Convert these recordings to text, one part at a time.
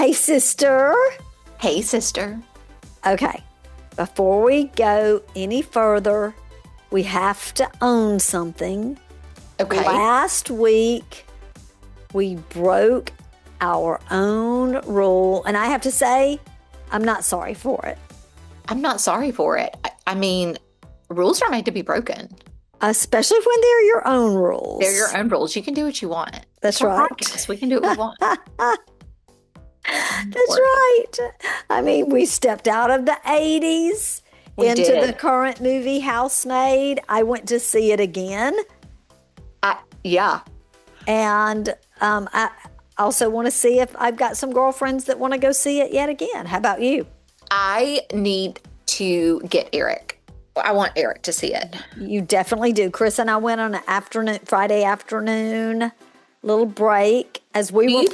Hey, sister. Hey, sister. Okay, before we go any further, we have to own something. Okay. Last week, we broke our own rule, and I have to say, I'm not sorry for it. I'm not sorry for it. I mean, rules are made to be broken. Especially when they're your own rules. They're your own rules. You can do what you want. That's right. Podcast. We can do what we want. That's right. I mean, we stepped out of the 80s into the current movie Housemaid. I went to see it again. Yeah. And I also want to see if I've got some girlfriends that want to go see it yet again. How about you? I need to get Eric. I want Eric to see it. You definitely do. Chris and I went on an Friday afternoon, little break as we were.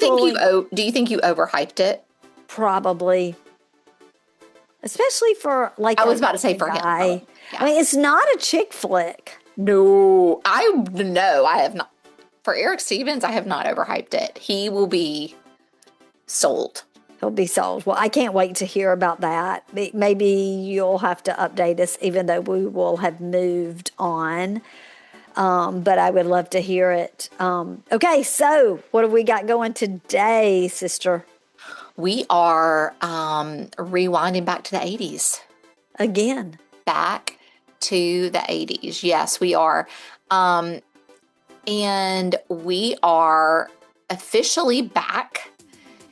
Do you think you overhyped it? Probably, especially for like. I was about to say for him. Yeah. I mean, it's not a chick flick. No, I have not. For Eric Stevens, I have not overhyped it. He will be sold. He'll be sold. Well, I can't wait to hear about that. Maybe you'll have to update us, even though we will have moved on. But I would love to hear it. Okay, so what have we got going today, sister? We are rewinding back to the 80s. Again. Back to the 80s. Yes, we are. And we are officially back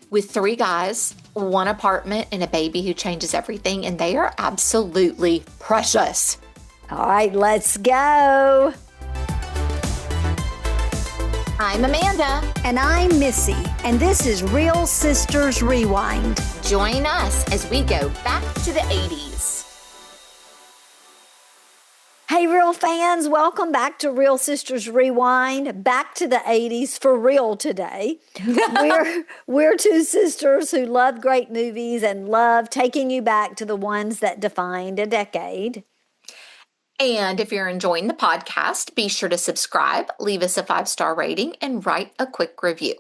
with 3 guys, 1 apartment, and a baby who changes everything. And they are absolutely precious. All right, let's go. I'm Amanda. And I'm Missy. And this is Real Sisters Rewind. Join us as we go back to the 80s. Hey, real fans, welcome back to Real Sisters Rewind, back to the 80s for real today. We're 2 sisters who love great movies and love taking you back to the ones that defined a decade. And if you're enjoying the podcast, be sure to subscribe, leave us a 5-star rating, and write a quick review.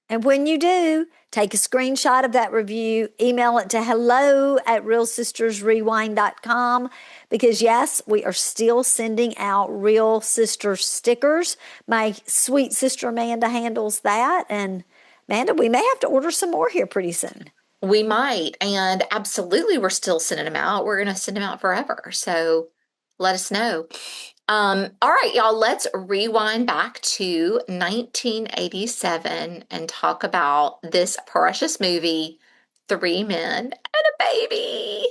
And when you do, take a screenshot of that review, email it to hello@realsistersrewind.com because, yes, we are still sending out Real Sister stickers. My sweet sister Amanda handles that. And, Amanda, we may have to order some more here pretty soon. We might. And absolutely, we're still sending them out. We're going to send them out forever. So let us know. All right, y'all, let's rewind back to 1987 and talk about this precious movie, 3 Men and a Baby.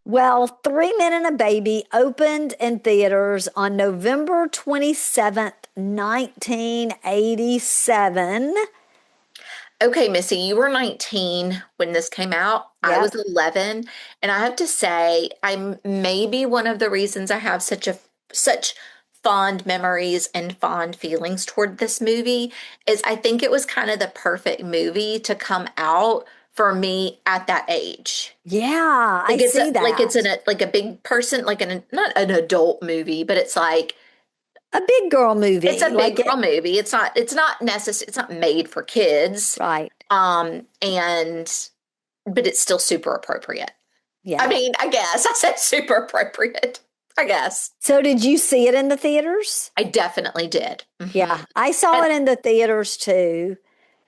Well, 3 Men and a Baby opened in theaters on November 27th, 1987. Okay, Missy, you were 19 when this came out. Yep. I was 11, and I have to say, I'm maybe one of the reasons I have such fond memories and fond feelings toward this movie is I think it was kind of the perfect movie to come out for me at that age. Yeah, I see that. Like it's like a big person, like not an adult movie, but it's like a big girl movie. It's a big girl movie. It's not necessary. It's not made for kids. Right. But it's still super appropriate. Yeah. I mean, I guess I said super appropriate. I guess. So did you see it in the theaters? I definitely did. Mm-hmm. Yeah. I saw it in the theaters too.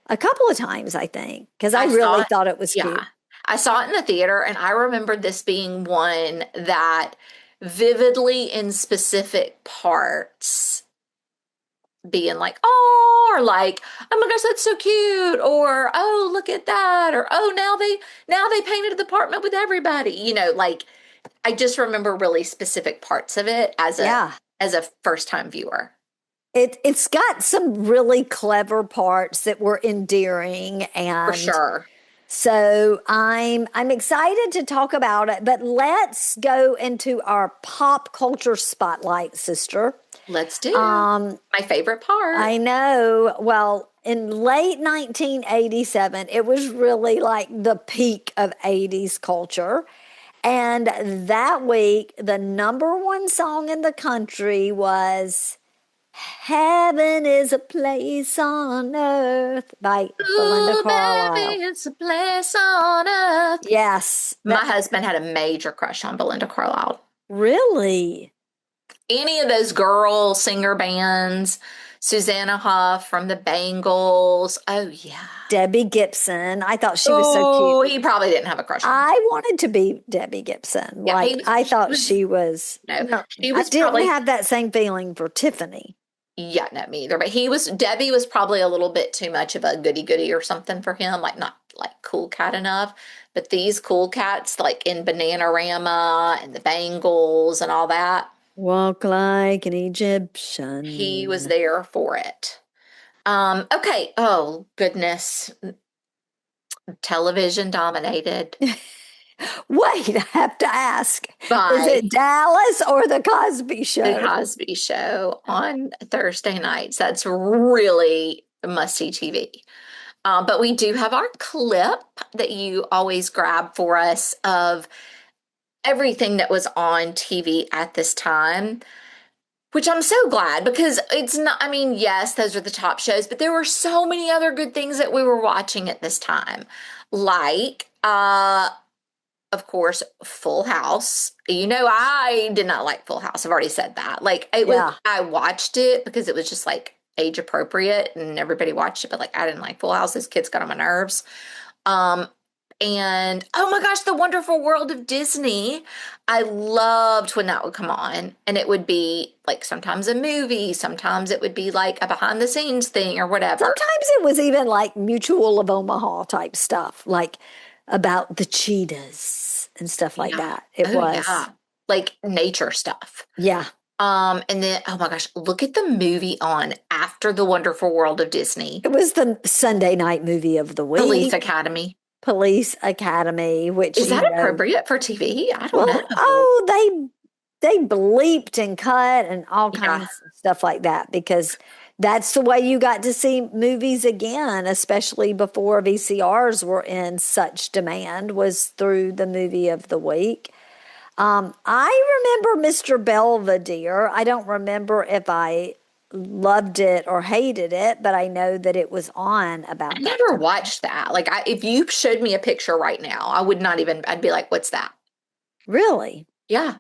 A couple of times, I think, because I really thought it was cute. I saw it in the theater, and I remember this being one that vividly in specific parts being like, oh, or like, oh my gosh, that's so cute, or oh, look at that, or oh, now they painted the apartment with everybody. You know, like I just remember really specific parts of it as a first time viewer. It's got some really clever parts that were endearing, and for sure. So I'm excited to talk about it, but let's go into our pop culture spotlight, sister. Let's do my favorite part. I know. Well, in late 1987, it was really like the peak of 80s culture. And that week, the number 1 song in the country was Heaven is a place on earth by Belinda Ooh, Carlisle. baby, it's a place on earth. Yes, My husband had a major crush on Belinda Carlisle. really. Any of those girl singer bands, Susanna Hoff from the Bangles. Oh, yeah. Debbie Gibson. I thought she was so cute. Oh, he probably didn't have a crush on her. I wanted to be Debbie Gibson. Yeah, Like, I she thought was, she was, no, no, she I was didn't probably, have that same feeling for Tiffany. yeah, not me either. But Debbie was probably a little bit too much of a goody goody or something for him, like not like cool cat enough. But these cool cats, like in Bananarama and the Bangles and all that, Walk like an he was Egyptian. there for it. Okay. Oh, goodness. Television dominated Wait, I have to ask. Is by it Dallas or the Cosby The Show? Cosby Show on Thursday nights. That's really must-see TV. But we do have our clip that you always grab for us of everything that was on TV at this time, which I'm so glad because it's not, I mean, yes, those are the top shows, but there were so many other good things that we were watching at this time. Like, of course, Full House. You know, I did not like Full House. I've already said that. Like, it was, Yeah. I watched it because it was just like age appropriate and everybody watched it, but like, I didn't like Full House. Those kids got on my nerves. Um, and oh my gosh, The Wonderful World of Disney. I loved when that would come on, and it would be like sometimes a movie, sometimes it would be like a behind the scenes thing or whatever. Sometimes it was even like Mutual of Omaha type stuff, like about the cheetahs and stuff like Yeah. that. It Oh was, yeah. Like nature stuff. yeah. And then, oh my gosh, look at the movie on after The Wonderful World of Disney, It was the Sunday night movie of the Police week, Academy. Police Academy, which, Is that appropriate for TV? I don't well, know. oh, they bleeped and cut and all Yeah. kinds of stuff like that because that's the way you got to see movies again, especially before VCRs were in such demand, was through the movie of the week. I remember Mr. Belvedere. I don't remember if I loved it or hated it, but I know that it was on I about that never time. watched that. Like, if you showed me a picture right now, I would not even, I'd be like, what's that? Really? Yeah.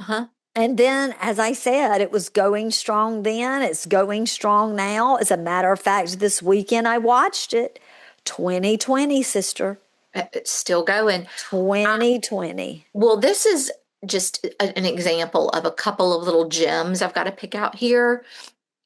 Uh-huh. And then, as I said, it was going strong then. It's going strong now. As a matter of fact, this weekend I watched it. 2020, sister. It's still going. 2020. Well, this is just an example of a couple of little gems I've got to pick out here.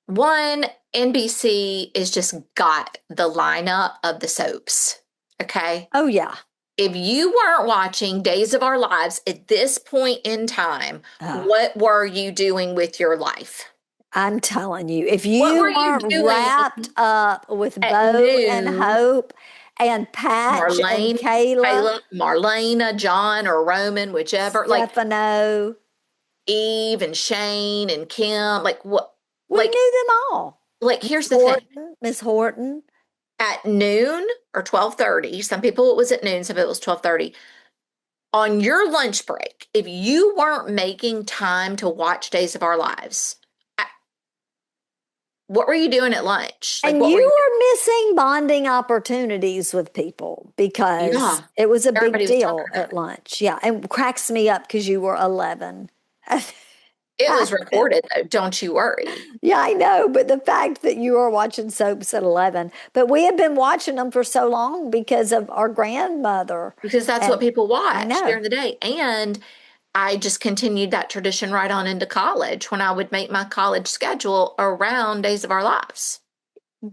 One, NBC is just got the lineup of the soaps. Okay. Oh, yeah. If you weren't watching Days of Our Lives at this point in time, Oh, what were you doing with your life? I'm telling you, if What you were you weren't doing wrapped up with at Bo and noon? Hope and Patch and Marlene, Kayla, Caleb, Marlena, John, or Roman, whichever, like Stefano, Eve and Shane and Kim, like what, we like, knew them all. here's the thing. Miss Horton. At noon or 12:30, some people it was at noon, some people it was 12:30. On your lunch break, if you weren't making time to watch Days of Our Lives, what were you doing at lunch? Like, And what you were you were missing bonding opportunities with people doing? because Yeah, it was a big everybody was talking deal about at it. lunch. Yeah. And cracks me up because you were 11. It was recorded, though. Don't you worry, Yeah, I know. But the fact that you were watching soaps at 11, but we had been watching them for so long because of our grandmother. because that's what And people I watch know. during the day. And I just continued that tradition right on into college when I would make my college schedule around Days of Our Lives.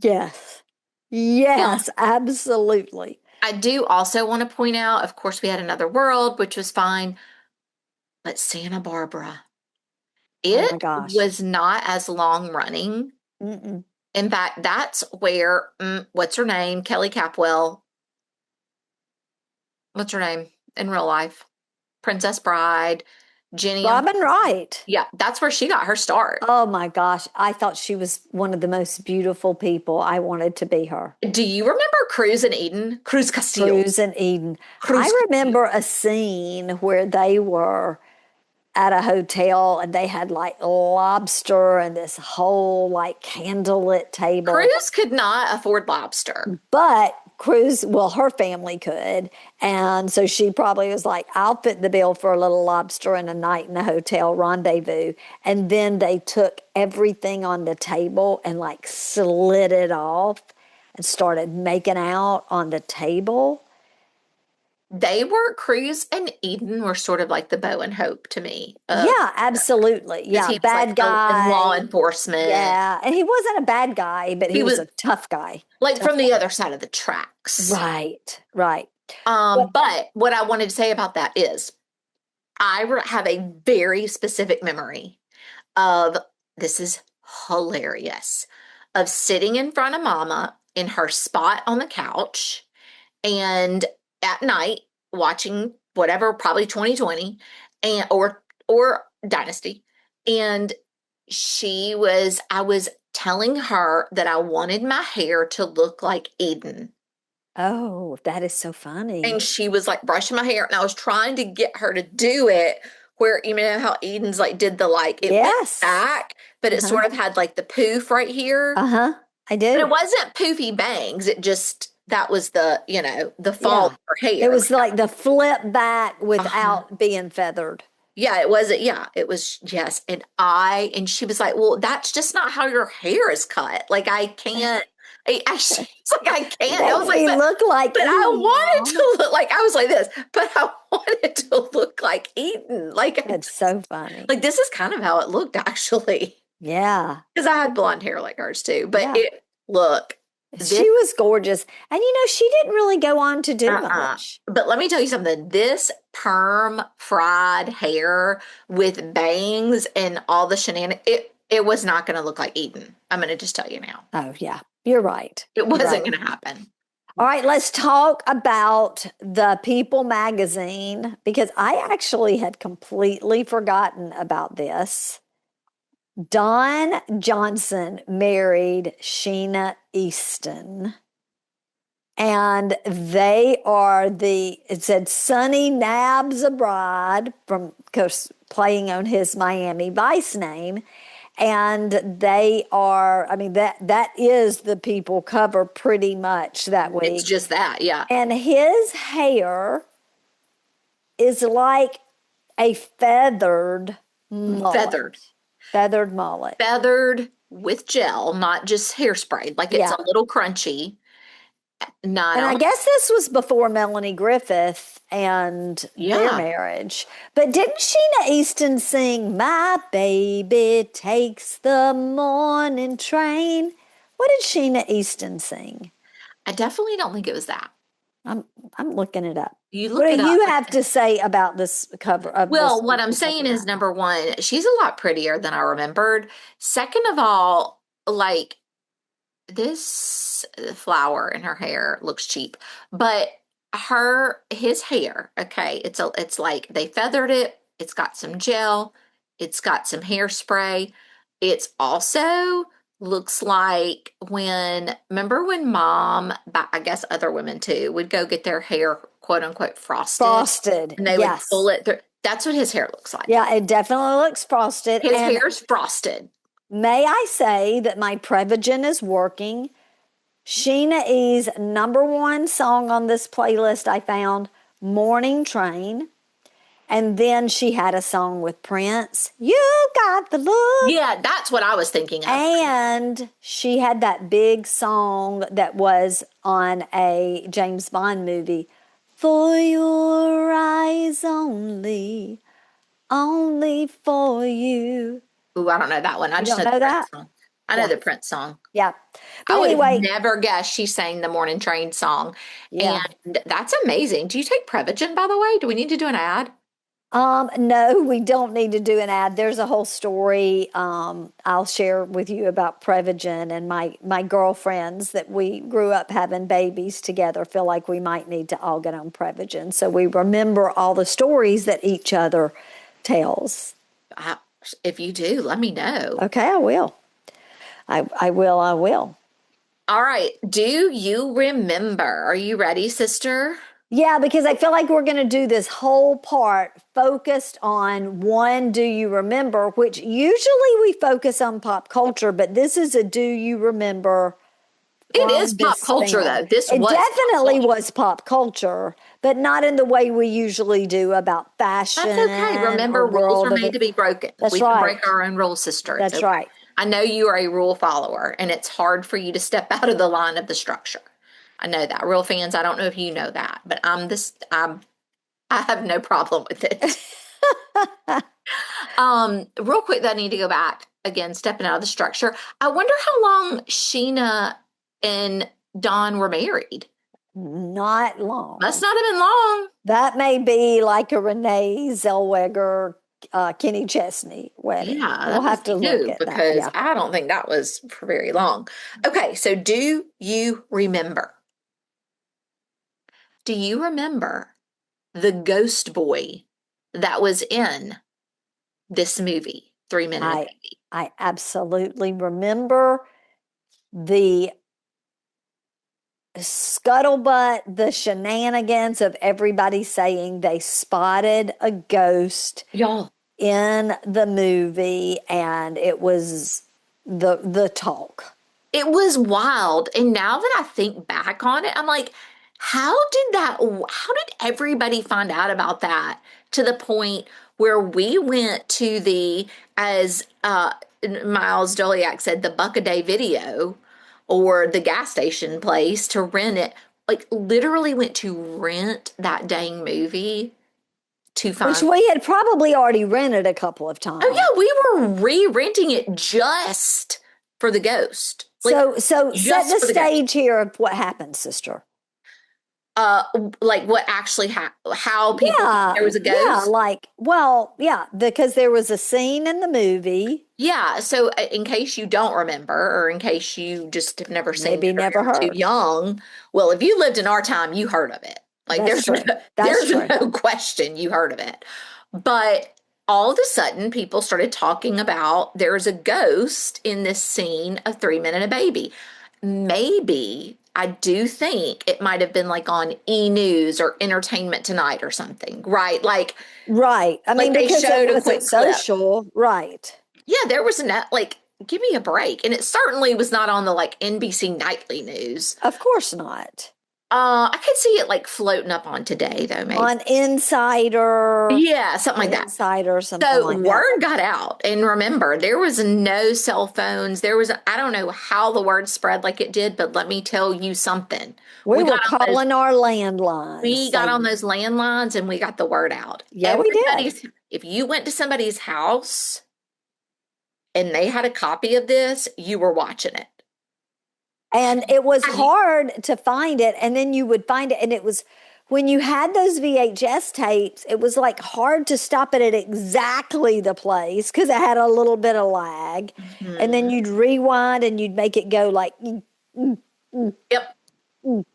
Yes. Now, Yes, absolutely. I do also want to point out, of course, we had Another World, which was fine, but Santa Barbara, Oh my it gosh. was not as long running. Mm-mm. In fact, that's where, what's her name? Kelly Capwell. What's her name in real life? Princess Bride, Jenny on. Robin Wright. Yeah, that's where she got her start. Oh my gosh. I thought she was one of the most beautiful people. I wanted to be her. Do you remember Cruise in Eden? Cruz Castillo. Cruise in Eden. I Cruz Castillo. remember a scene where they were at a hotel and they had like lobster and this whole like candlelit table. Cruz could not afford lobster. But Cruz, well, her family could. And so she probably was like, I'll fit the bill for a little lobster and a night in a hotel rendezvous. And then they took everything on the table and like slid it off and started making out on the table. They were Cruz and Eden were sort of like the Bo and Hope to me of Yeah, absolutely. because Yeah, he was like bad in law guy. enforcement. Yeah. And he wasn't a bad guy, but he He was was a tough guy. like Tough from the guy. other side of the tracks. Right, right. But But what I wanted to say about that is have a very specific memory of this is hilarious of sitting in front of mama in her spot on the couch and at night watching whatever probably 2020 and or Dynasty and I was telling her that I wanted my hair to look like Eden. oh, that is so funny. And she was like brushing my hair, and I was trying to get her to do it where you know how Eden's like did the like it went Yes. back, but it Uh-huh. sort of had like the poof right here. Uh-huh. I But do. it wasn't poofy bangs. It just that was the, you know, the fall of Yeah. her It hair. was like the flip back Uh-huh. without being feathered. Yeah, it wasn't. Yeah, it was. Yes, and she was like, "Well, that's just not how your hair is cut. Like, I can't." She's like, "I can't." I Make was like, me look like but I Eden, wanted Mom. to look like I was like this, but I wanted to look like Eden. That's so funny. Like this is kind of how it looked actually, Yeah. because I had blonde hair like hers too. But Yeah. it look this She was gorgeous. And she didn't really go on to do uh-uh. much. But let me tell you something. This perm fried hair with bangs and all the shenanigans, it was not going to look like Eden. I'm going to just tell you now. Oh, yeah. You're right. It You're wasn't right. going to happen. All right, let's talk about the People magazine because I actually had completely forgotten about this. Don Johnson married Sheena Easton. And they are it said Sonny Nabs Abroad from, of course, playing on his Miami Vice name. And they are, I mean, that is the People cover pretty much that It's week. just that, yeah. And his hair is like a feathered mullet. Feathered. Feathered mullet. Feathered with gel, not just hairspray. Like it's Yeah. a little crunchy. Not And I on. guess this was before Melanie Griffith and their Yeah. marriage. But didn't Sheena Easton sing, My Baby Takes the Morning Train? What did Sheena Easton sing? I definitely don't think it was that. I'm I'm looking it up. You What look do it up. you have to say about this cover of this Well, what I'm People saying cover? is number one, she's a lot prettier than I remembered. Second of all, like this flower in her hair looks cheap, but his hair, okay, it's like they feathered it. It's got some gel. It's got some hairspray. It's also looks like remember when mom, but I guess other women too, would go get their hair quote unquote frosted Frosted, and they would pull yes. it through. That's what his hair looks like. Yeah, it definitely looks frosted. His And hair is frosted. may I say that my Prevagen is working? Sheena E's number one song on this playlist I found, Morning Train. And then she had a song with Prince, You Got the Look. Yeah, that's what I was thinking of. And she had that big song that was on a James Bond movie, For Your Eyes Only, Only for You. Ooh, I don't know that one. I You just don't know the know Prince that? song. I know Yeah, the Prince song. yeah. But I would have anyway, never guessed she sang the Morning Train song. yeah. And that's amazing. Do you take Prevagen, by the way? Do we need to do an ad? No, we don't need to do an ad. There's a whole story I'll share with you about Prevagen and my girlfriends that we grew up having babies together feel like we might need to all get on Prevagen. So we remember all the stories that each other tells. If you do, let me know. Okay, I will. I will. All right. Do you remember? Are you ready, sister? Yeah, because I feel like we're going to do this whole part focused on one, do you remember, which usually we focus on pop culture, but this is a do you remember It is from pop this culture, film. though. This It was pop definitely culture. was pop culture, but not in the way we usually do about That's okay. fashion or Remember, rules are world made to events. be broken. That's We can break right. our own rules, sister. It's That's okay. right. I know you are a rule follower, and it's hard for you to step out of the line of the structure. I know that. Real fans, I don't know if you know that, but I have no problem with it. Real quick, I need to go back again, stepping out of the structure. I wonder how long Sheena and Don were married. Not Must long. not have been long. That may be like a Renee Zellweger, Kenny Chesney wedding. Yeah, We'll that have must to be look new at that. because Yeah. I don't think that was for very long. Okay, so do you remember? Do you remember the ghost boy that was in this movie, 3 Men and a I Baby? I absolutely remember the scuttlebutt, the shenanigans of everybody saying they spotted a ghost Y'all, in the movie, and it was the talk. it was wild. And now that I think back on it, I'm like, how did everybody find out about that to the point where we went to as Miles Doliak said, the buck a day video or the gas station place to rent it? Like, literally went to rent that dang movie to Which find. we had probably already rented a couple of Oh, times. yeah, we were re-renting it just for the ghost. Like, So set just the for the ghost. stage here of what happened, sister. uh like what actually how people thought Yeah, there was a yeah, ghost. like, well, yeah, because there was a scene in the movie, Yeah, so in case you don't remember or in case you just have never seen maybe it or never you're too heard. young, well, if you lived in our time, you heard of it. Like That's there's no, true. That's there's true. no question you heard of it. But all of a sudden people started talking about there's a ghost in this scene of 3 Men and a Baby. Maybe I do think it might have been like on E News or Entertainment Tonight or something, right? Right. I Like mean, they because it showed a wasn't quick clip. social. Right. Yeah, there was like, give me a break. And it certainly was not on the like NBC nightly news. Of course not. I could see it like floating up on today though, maybe. On Insider, Yeah, something like that. Insider, something So like that. word got out. And remember, there was no cell phones. I don't know how the word spread like it did, but let me tell you something. We We got were on those calling our landlines we got on saying, those landlines and we got the word out. yeah, we did. If you went to somebody's house and they had a copy of this, you were watching it. And it was Had you- hard to find it. And then you would find it. And it was when you had those VHS tapes, it was like hard to stop it at exactly the place because it had a little bit of lag. And then Mhm. you'd rewind and you'd make it go like, Yep.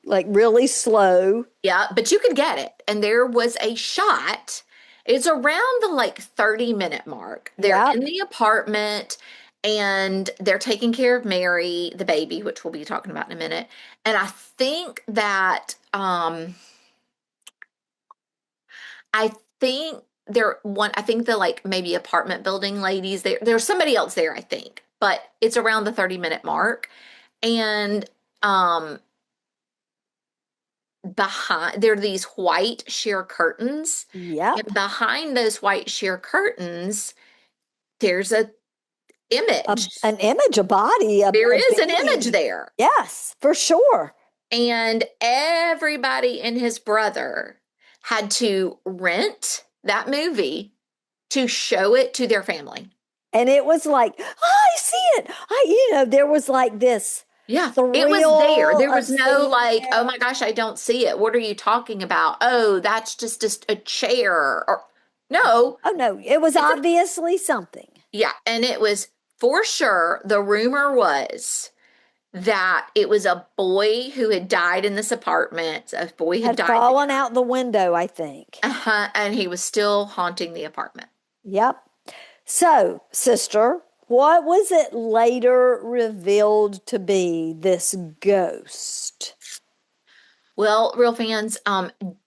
like really slow. Yeah, but you could get it. And there was a shot. It's around the like 30-minute mark. They're in Yep. the apartment and they're taking care of Mary, the baby, which we'll be talking about in a minute. And I think that I think I think the like maybe apartment building ladies there's somebody else there, I think. But it's around the 30-minute mark. And um behind there are these white sheer curtains, Yep. and behind those white sheer curtains there's a image. An image, a body, There a is an image being. there. Yes, for sure. And everybody and his brother had to rent that movie to show it to their family. And it was like, oh, I see it. There was like this Yeah, it was there. thrill There of was no seeing like, oh it. my gosh, I don't see it. What are you talking about? Oh, that's just a chair. Or no, Oh no, it was it's a obviously something. yeah, and it was for sure. The rumor was that it was a boy who had died in this apartment. A boy had Had died fallen there, out the window, I think. and he was still haunting the apartment. Yep. So, sister, what was it later revealed to be, this ghost? Well, real fans,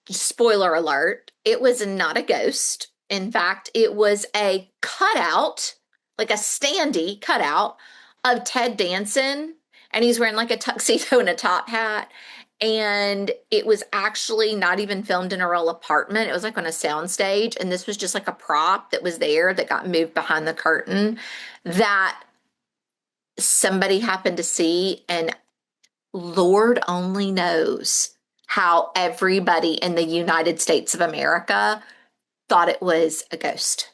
spoiler alert, it was not a ghost. In fact, it was a cutout, like a standee cutout of Ted Danson, and he's wearing like a tuxedo and a top hat. And it was actually not even filmed in a real apartment. It was like on a sound stage, and this was just like a prop that was there that got moved behind the curtain that somebody happened to see, and Lord only knows how everybody in the United States of America thought it was a ghost.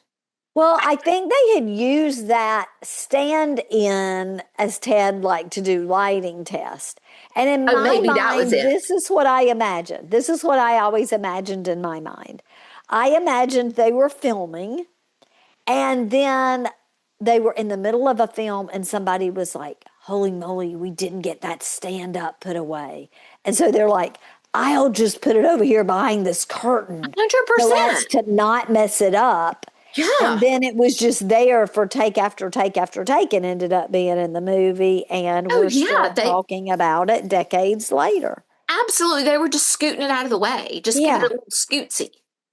Well, I think they had used that stand in as Ted liked to do lighting test. And in Oh, my maybe that was mind, it. this is what I imagined. This is what I always imagined in my mind. I imagined they were filming and then they were in the middle of a film and somebody was like, holy moly, we didn't get that stand up put away. And so they're like, I'll just put it over here behind this curtain so as 100%. to not mess it up. And Yeah. then it was just there for take after take after take and ended up being in the movie. And Oh, we're yeah. still They talking about it decades later. absolutely, they were just scooting it out of the way. Just give it a Yeah. little scootsy.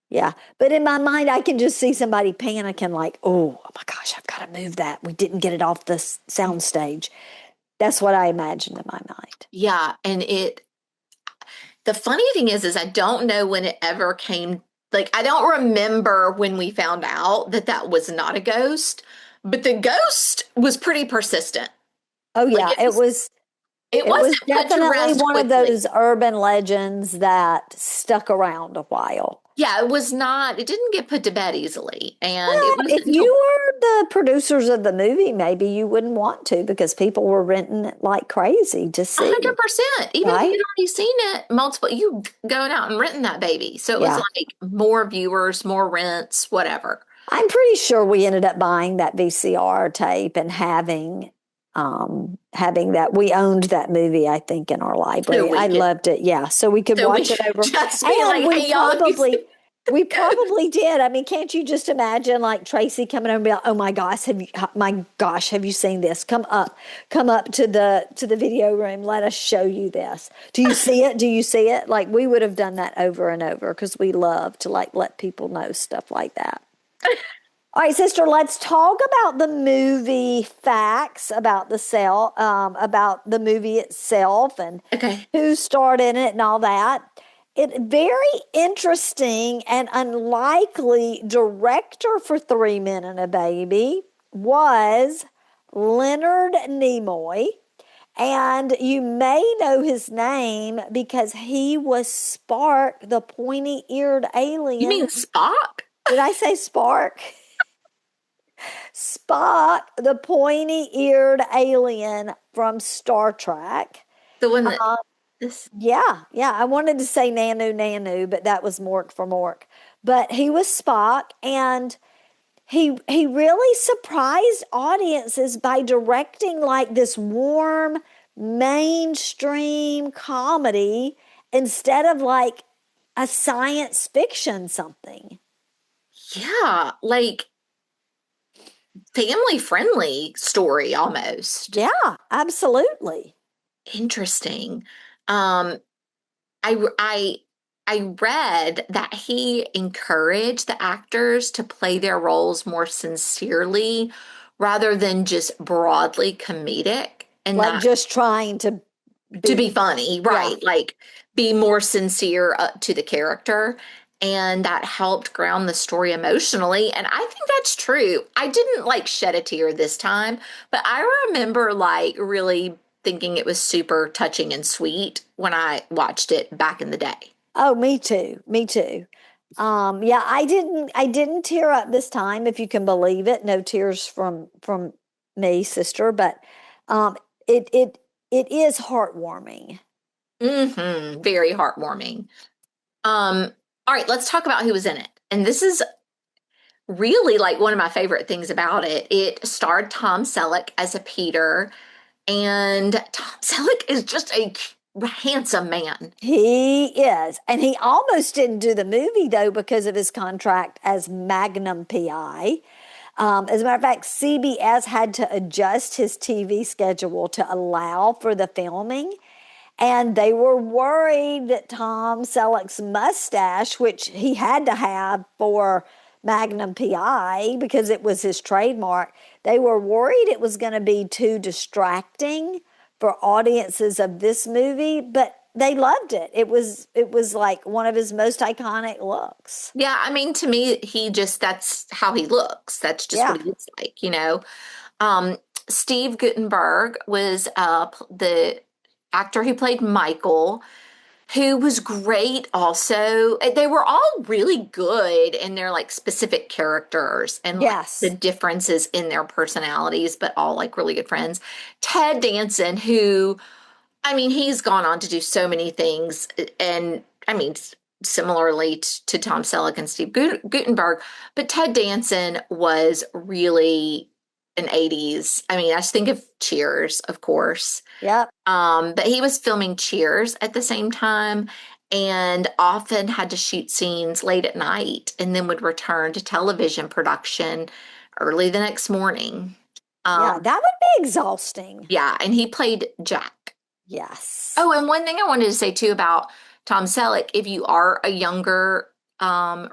Yeah. But in my mind, I can just see somebody panicking, like, oh my gosh, I've got to move that. We didn't get it off the sound stage. That's what I imagined in my mind. Yeah. The funny thing is I don't know when it ever came, like, I don't remember when we found out that that was not a ghost, but the ghost was pretty persistent. Oh, Like, yeah. it It was wasn't put to definitely rest one of quickly. those urban legends that stuck around a while. Yeah, it didn't get put to bed easily. And it Well, wasn't if until you were the producers of the movie, maybe you wouldn't want to because people were renting it like crazy to see, 100%, even if right? you'd already seen it multiple, you going out and renting that baby. So it was Yeah. like more viewers, more rents, whatever. I'm pretty sure we ended up buying that VCR tape and having that. We owned that movie, I think, in our So library. I we could, loved it. Yeah, so we could so we watch it could over. just be And like, hey, y'all, have you seen we Ghost? probably did. I mean, can't you just imagine like Tracy coming over and be like, "Oh my gosh, have you seen this? Come up to the video room. Let us show you this. Do you see it? Do you see it?" Like we would have done that over and over because we love to like let people know stuff like that. All right, sister, let's talk about the movie facts about about the movie itself and Okay. who starred in it and all that. It very interesting and unlikely director for Three Men and a Baby was Leonard Nimoy. And you may know his name because he was Spark, the pointy eared You mean alien. Spock? Did I say Spark? Spock, the pointy eared alien from Star Trek. The one that Uh, this yeah. I wanted to say Nanu, but that was Mork for Mork. But he was Spock, and he really surprised audiences by directing like this warm mainstream comedy instead of like a science fiction something. yeah, like family friendly story almost. Yeah, absolutely. Interesting. Um, I I read that he encouraged the actors to play their roles more sincerely rather than just broadly comedic, and Like that just trying to to be be, funny, yeah. right? Like be more sincere to the character. And that helped ground the story emotionally. And I think that's true. I didn't like shed a tear this time, but I remember like really thinking it was super touching and sweet when I watched it back in the day. Oh, me too. Me too. Yeah, I didn't tear up this time, if you can believe it. No tears from me, sister, but um it it it is heartwarming. Very heartwarming. Um, all right, let's talk about who was in it. And this is really like one of my favorite things about it. It starred Tom Selleck as a Peter, and Tom Selleck is just a handsome man. He is. And he almost didn't do the movie though because of his contract as Magnum PI. As a matter of fact, CBS had to adjust his TV schedule to allow for the filming. And they were worried that Tom Selleck's mustache, which he had to have for Magnum PI because it was his trademark, they were worried it was going to be too distracting for audiences of this movie, but they loved it. It was like one of his most iconic looks. Yeah, I mean, to me, that's how he looks. That's just Yeah. what he looks like, you know. Um, Steve Guttenberg was the actor who played Michael, who was great also. They were all really good in their like specific characters and like the Yes. differences in their personalities, but all like really good friends. Ted Danson, who I mean, he's gone on to do so many things, and I mean, similarly to Tom Selleck and Steve Guttenberg, but Ted Danson was really an 80s. I mean, I just think of Cheers, of course. Yep. But he was filming Cheers at the same time and often had to shoot scenes late at night and then would return to television production early the next morning. Yeah, Um, that would be exhausting. yeah, and he played Jack. Yes. Oh, and one thing I wanted to say too about Tom Selleck, if you are a younger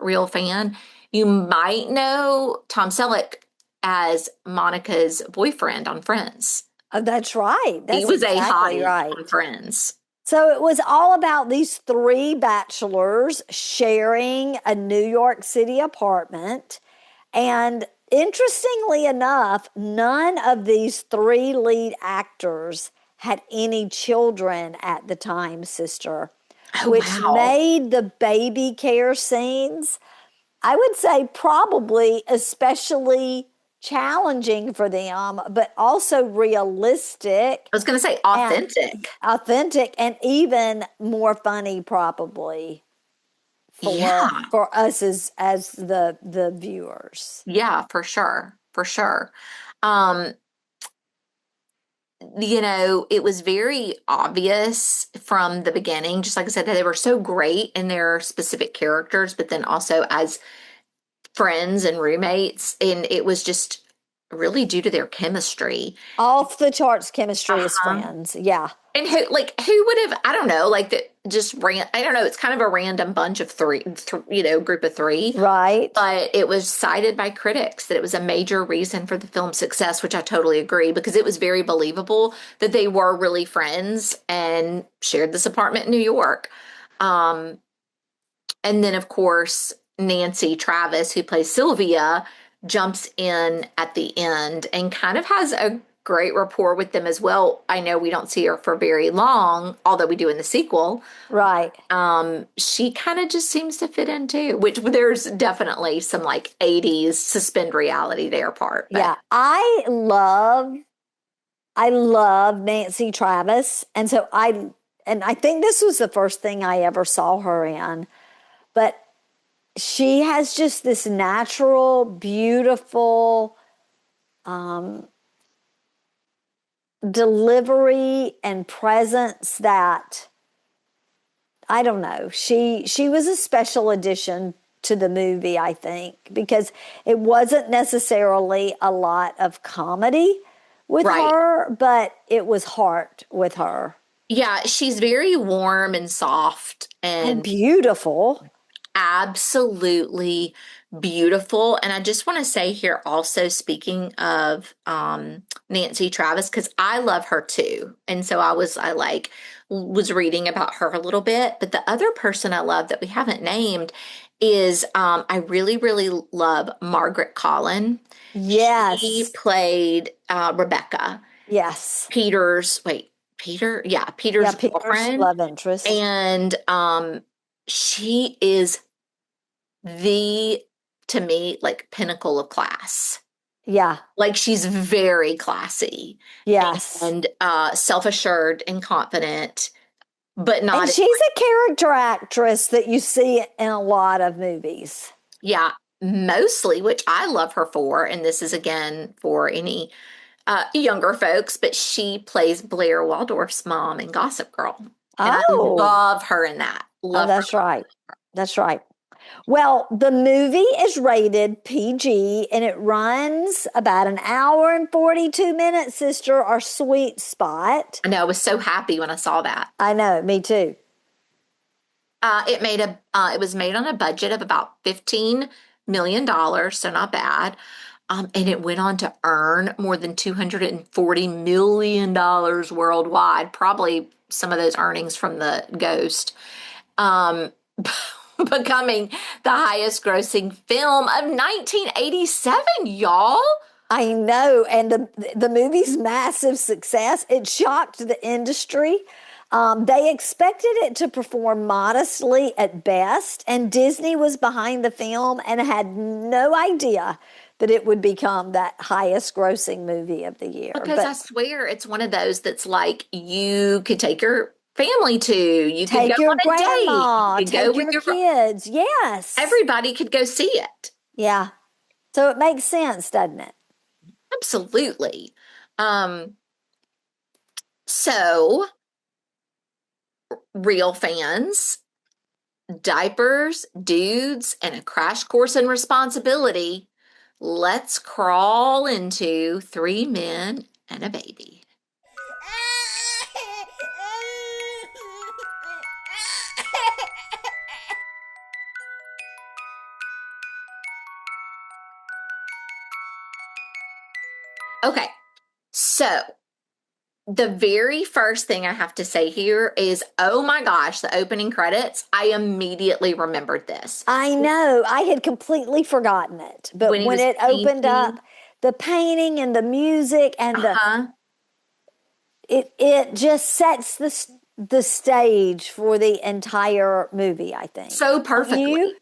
real fan, you might know Tom Selleck as Monica's boyfriend on Friends. Oh, that's right. He That's was a exactly hottie right. on Friends. So it was all about these three bachelors sharing a New York City apartment. And interestingly enough, none of these three lead actors had any children at the time, sister, Oh, which wow. made the baby care scenes, I would say, probably especially challenging for them, but also realistic I was going to say and authentic. authentic and even more funny probably for Yeah. us as the viewers. Yeah, for sure. For sure. Um, it was very obvious from the beginning, just like I said, that they were so great in their specific characters, but then also as friends and roommates. And it was just really due to their chemistry. Off the charts chemistry as Uh-huh. friends. Yeah. And who would have, I don't know, like that just ran, I don't know, it's kind of a random bunch of group of three. Right. But it was cited by critics that it was a major reason for the film's success, which I totally agree because it was very believable that they were really friends and shared this apartment in New York. Um, and then, of course, Nancy Travis, who plays Sylvia, jumps in at the end and kind of has a great rapport with them as well. I know we don't see her for very long, although we do in the sequel. Right. She kind of just seems to fit in too, which there's definitely some like 80s suspend reality there part, but Yeah. I love Nancy Travis. And I think this was the first thing I ever saw her in. But she has just this natural, beautiful delivery and presence that I don't know. She was a special addition to the movie, I think, because it wasn't necessarily a lot of comedy with right. her, but it was heart with her. Yeah, she's very warm and soft And and beautiful. absolutely beautiful. And I just want to say here also, speaking of Nancy Travis, because I love her too. And so I was reading about her a little bit. But the other person I love that we haven't named is I really, really love Margaret Collin. She Yes. played Rebecca, Yes. Yeah, Peter's Peter's girlfriend. love interest. And she is the, to me, like pinnacle of class. Yeah. Like she's very classy Yes. and self-assured and confident, but And not, she's a character actress that you see in a lot of movies. yeah, mostly, which I love her for. And this is again for any younger folks, but she plays Blair Waldorf's mom in Gossip Girl. And I Oh, love her in that. oh, Love her. that's right. That's right. Well, the movie is rated PG and it runs about an hour and 42 minutes, sister, our sweet spot. I know, I was so happy when I saw that. I know, me too. It was made on a budget of about $15 million, so not bad. And it went on to earn more than $240 million worldwide, probably some of those earnings from the Ghost, um, becoming the highest grossing film of 1987, y'all. I know, and the movie's massive success, it shocked the industry. They expected it to perform modestly at best, and Disney was behind the film and had no idea that it would become that highest grossing movie of the year. Because I But swear it's one of those that's like you could take your family to, you could go take your on a date, grandma, you could go take with your your, kids. Yes. everybody could go see it. Yeah. So it makes sense, doesn't it? Absolutely. Um, so real fans, diapers, dudes, and a crash course in responsibility. Let's crawl into Three Men and a Baby. Okay, so the very first thing I have to say here is, oh my gosh, the opening credits. I immediately remembered this. I know. I had completely forgotten it. But When he when was it opened painting. up, the painting and the music and the Uh-huh. it just sets the stage for the entire movie, I think. So Don't you? perfectly.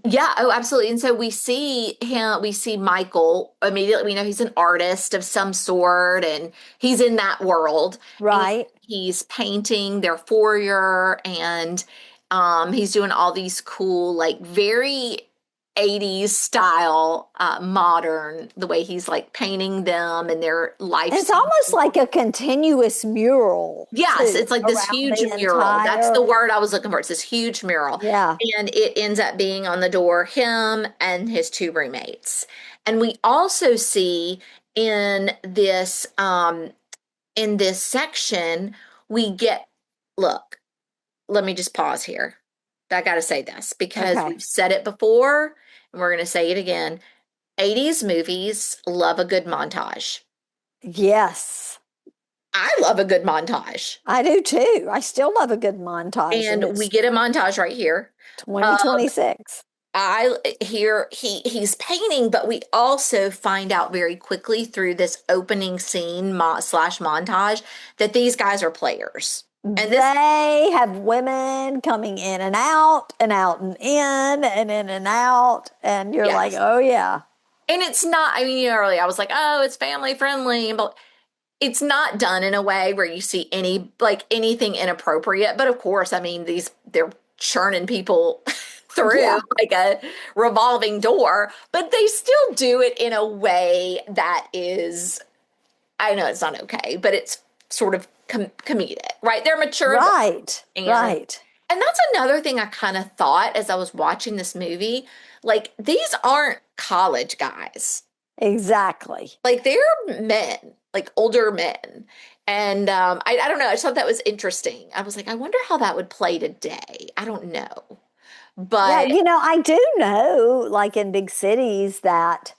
Yeah, oh, absolutely. And so we see Michael immediately. We know he's an artist of some sort, and he's in that world. And Right. he's painting their foyer, and he's doing all these cool, like very 80s style, modern, the way he's like painting them and their life And it's scene. almost like a continuous mural Yes, too it's like this around huge the mural. That's the entire. word I was looking for. It's this huge mural. Yeah. And it ends up being on the door him and his two roommates. And we also see in this section, we get, look, let me just pause here. I got to say this because Okay. we've said it before and we're going to say it again. 80s movies love a good montage. Yes. I love a good montage. I do too. I still love a good montage and And we it's get a montage right here. Um, 2026. I hear he's painting, but we also find out very quickly through this opening scene slash montage that these guys are players. And this, They have women coming in and out and in and out. And you're like, yes. oh, yeah. And it's not, I mean, earlier I was like, oh, it's family friendly, but it's not done in a way where you see like anything inappropriate. But of course, I mean, they're churning people through Yeah. like a revolving door, but they still do it in a way that is, I know it's not okay, but it's sort of comedic, right? They're mature adults, Right. and Right. that's another thing I kind of thought as I was watching this movie. Like, these aren't college guys. Exactly. Like, they're men, like older men. And I don't know. I just thought that was interesting. I was like, I wonder how that would play today. I don't know. Yeah. But I do know, like in big cities, that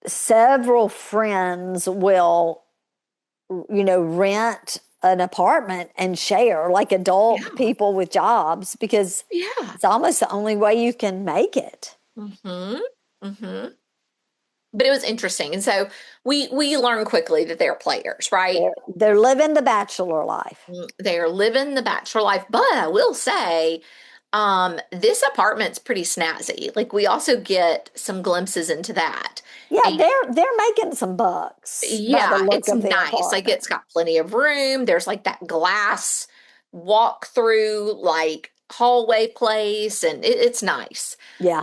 several friends will, rent an apartment and share, like adult yeah, people with jobs, because yeah. it's almost the only way you can make it. Mm-hmm. Mm-hmm. But it was interesting. And so we learn quickly that they're players, right? They're living the bachelor life. They are living the bachelor life. But I will say, this apartment's pretty snazzy. Like, we also get some glimpses into that. Yeah, And they're making some bucks by the yeah, look it's of the nice. Like, apartment. it's got plenty of room. There's like that glass walk through, like hallway place, and it's nice. Yeah.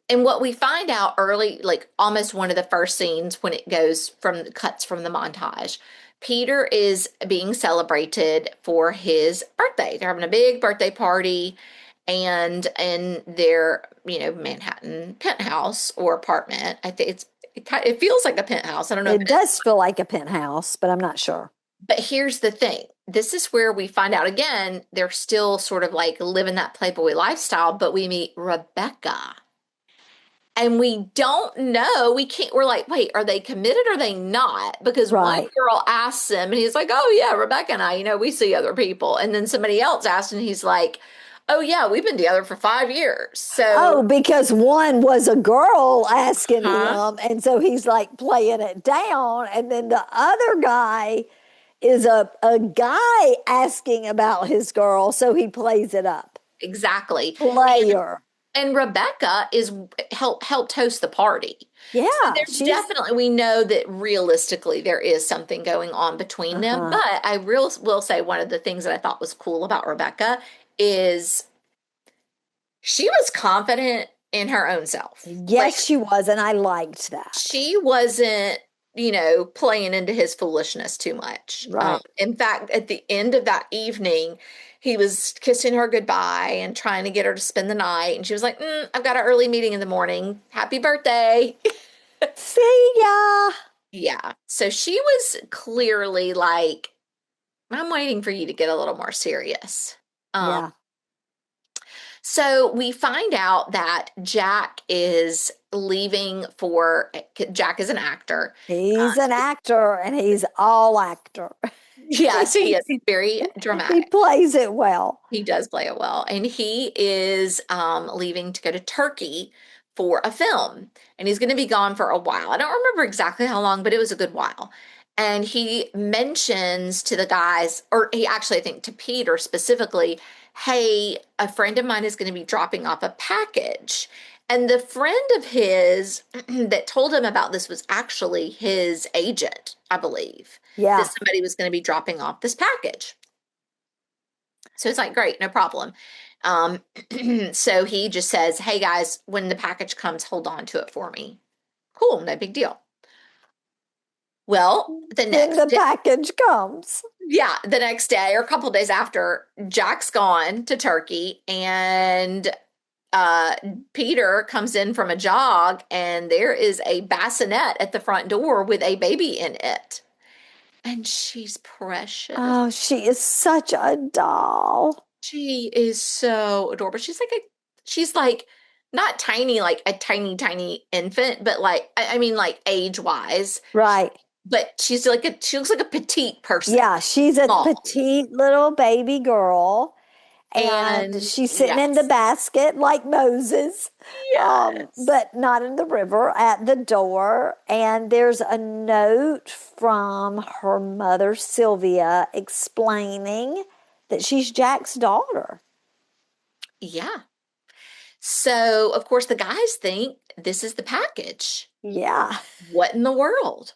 And what we find out early, like almost one of the first scenes when it goes from cuts from the montage, Peter is being celebrated for his birthday. They're having a big birthday party, and in their, Manhattan penthouse or apartment. I think it feels like a penthouse. I don't know if It it is. does feel like a penthouse, but I'm not sure. But here's the thing. This is where we find out again, they're still sort of like living that Playboy lifestyle, but we meet Rebecca. And we don't know. We're like, wait, are they committed or are they not? Because one Right. girl asks him and he's like, oh, yeah, Rebecca and I, we see other people. And then somebody else asks and he's like, oh, yeah, we've been together for 5 years. Oh, So, because one was a girl asking huh? him, and so he's like playing it down, and then the other guy is a guy asking about his girl, so he plays it up. Exactly. Player. And Rebecca is helped host the party. So Yeah, there's she's definitely, we know that realistically there is something going on between them. uh-huh. But I will say one of the things that I thought was cool about Rebecca is she was confident in her own self. Like Yes, she was, and I liked that. she wasn't, playing into his foolishness too much. Right. In fact, at the end of that evening, he was kissing her goodbye and trying to get her to spend the night. And she was like, I've got an early meeting in the morning. Happy birthday. See ya. Yeah. So she was clearly like, I'm waiting for you to get a little more serious. Um, Yeah. So we find out that Jack is leaving Jack is an actor. He's an actor, and he's all actor. Yes, he is. He's very He dramatic. plays it well. He does play it well. And he is leaving to go to Turkey for a film. And he's going to be gone for a while. I don't remember exactly how long, but it was a good while. And he mentions to the guys, or he actually, I think to Peter specifically, hey, a friend of mine is going to be dropping off a package. And the friend of his that told him about this was actually his agent, I believe, that Yeah. somebody was going to be dropping off this package. So it's like, great, no problem. Um, so he just says, hey guys, when the package comes, hold on to it for me. Cool, no big deal. Well, Then the package comes. the next day or a couple days after, Jack's gone to Turkey and uh, Peter comes in from a jog and there is a bassinet at the front door with a baby in it. And she's precious. Oh, she is such a doll. She is so adorable. She's like not tiny, like a tiny, tiny infant, but like, I mean, like age wise, Right. but she looks like a petite person, Yeah, she's a small. petite little baby girl, and And she's sitting in the yes, basket like Moses, yes, but not in the river at the door. And there's a note from her mother, Sylvia, explaining that she's Jack's daughter. yeah. So, of course, the guys think this is the package. Yeah, What in the world?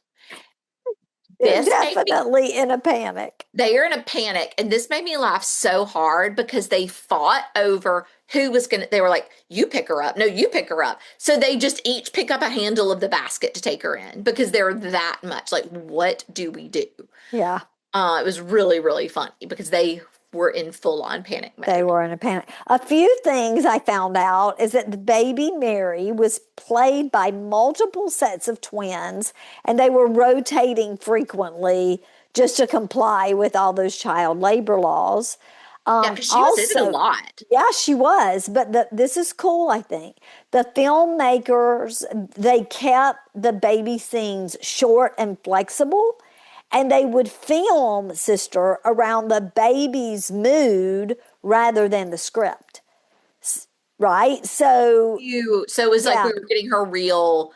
they're This made me definitely in a panic. They are in a panic, and this made me laugh so hard because they fought over who was gonna. They were like, "You pick her up, no, you pick her up." So they just each pick up a handle of the basket to take her in because they're that much like, "What do we do?" Yeah. It was really, really funny because they were in full on panic They mode. were in a panic. A few things I found out is that the baby Mary was played by multiple sets of twins, and they were rotating frequently just to comply with all those child labor laws. Yeah, because she was in it a Also, lot. yeah, she was, but this is cool, I think. The filmmakers, they kept the baby scenes short and flexible, and they would film, sister, around the baby's mood rather than the script, right? So, So it was like yeah, we were getting her real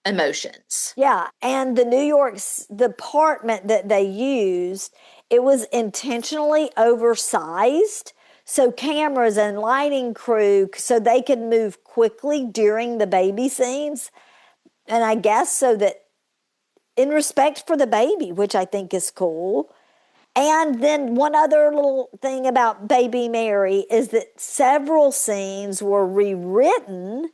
emotions. yeah. And the New York's department that they used, it was intentionally oversized. So cameras and lighting crew, so they could move quickly during the baby scenes. And I guess so that in respect for the baby, which I think is cool. And then one other little thing about Baby Mary is that several scenes were rewritten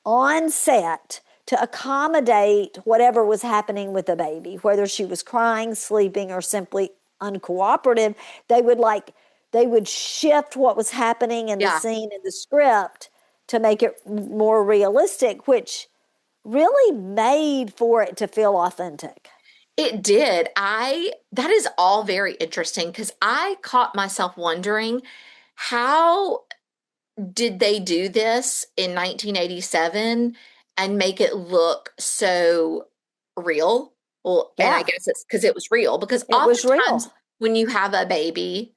on set to accommodate whatever was happening with the baby, whether she was crying, sleeping, or simply uncooperative. They would like they would shift what was happening in the Yeah, scene in the script to make it more realistic, which really made for it to feel authentic. it did. That is all very interesting because I caught myself wondering how did they do this in 1987 and make it look so real? Well, and I Yeah, guess it's because it was real, because it was oftentimes real. when you have a baby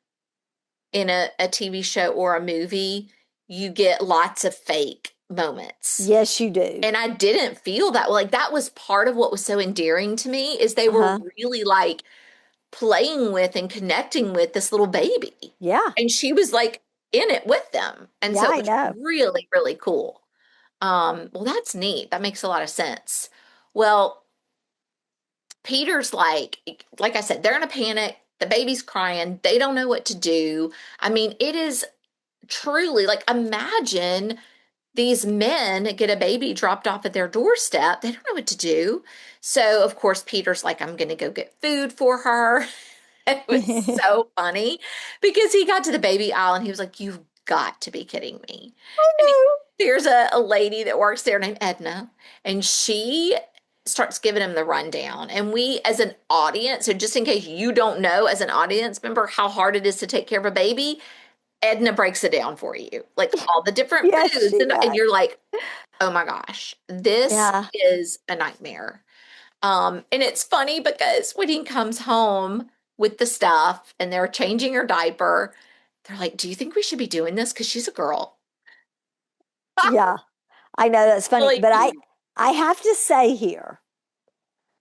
in a TV show or a movie, you get lots of fake moments. Yes, you do. And I didn't feel that. Like that was part of what was so endearing to me is they were Uh-huh. really like playing with and connecting with this little baby. Yeah. And she was like in it with them. And Yeah, so it I was know. really, really cool. Well, that's neat. That makes a lot of sense. Well, Peter's like I said, they're in a panic. The baby's crying. They don't know what to do. I mean, it is truly like imagine these men get a baby dropped off at their doorstep. They don't know what to do. So, of course, Peter's like, I'm going to go get food for her. It was I so funny because he got to the baby aisle and he was like, You've got to be kidding me. And know. there's a lady that works there named Edna, and she starts giving him the rundown. And we, as an audience, so just in case you don't know, as an audience member, how hard it is to take care of a baby, Edna breaks it down for you, like all the different Yes, foods. she And does. you're like, Oh my gosh, this Yeah. is a nightmare. And it's funny because when he comes home with the stuff and they're changing her diaper, they're like, Do you think we should be doing this? Because she's a girl. Yeah. I know that's funny, Really but cute. I have to say here,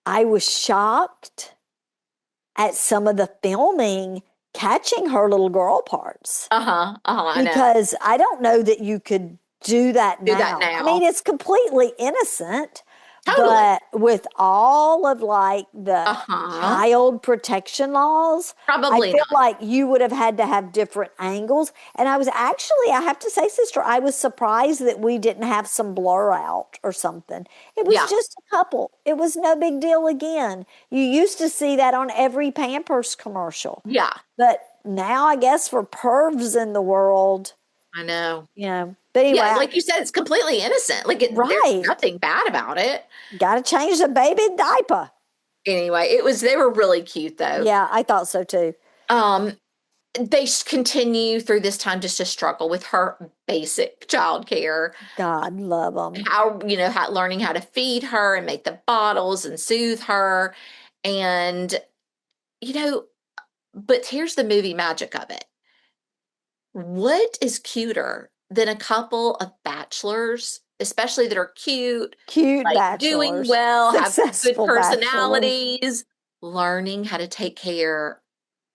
I was shocked at some of the filming catching her little girl parts Uh-huh. Uh-huh. I know. because I don't know that you could do that Do that now. I mean, now. it's completely innocent, Totally. but with all of like the Uh-huh. child protection laws, I Probably feel not. like you would have had to have different angles. And I was actually, I have to say, sister, I was surprised that we didn't have some blur out or something. It was Yeah. just a couple. It was no big deal again. You used to see that on every Pampers commercial. Yeah. But now I guess for pervs in the world, I know. but anyway, Yeah, like you said, it's completely innocent. There's right. nothing bad about it. Got to change the baby diaper. Anyway, they were really cute though. Yeah, I thought so too. Um, they continue through this time just to struggle with her basic childcare. God love them. How learning how to feed her and make the bottles and soothe her. And, you know, but here's the movie magic of it. What is cuter than a couple of bachelors, especially that are cute, Cute like doing bachelors, well, have good successful bachelors. personalities, learning how to take care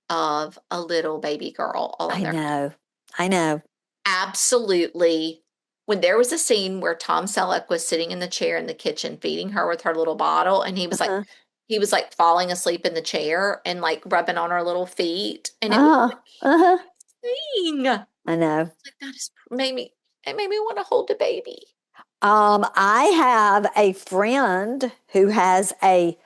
of a little baby girl all on I their own? know. I know. Absolutely. When there was a scene where Tom Selleck was sitting in the chair in the kitchen feeding her with her little bottle, and Uh-huh. he was like falling asleep in the chair and like rubbing on her little feet, and it was Uh-huh. the Uh-huh. cutest thing. I know. Like that is it made me want to hold the baby. I have a friend who has a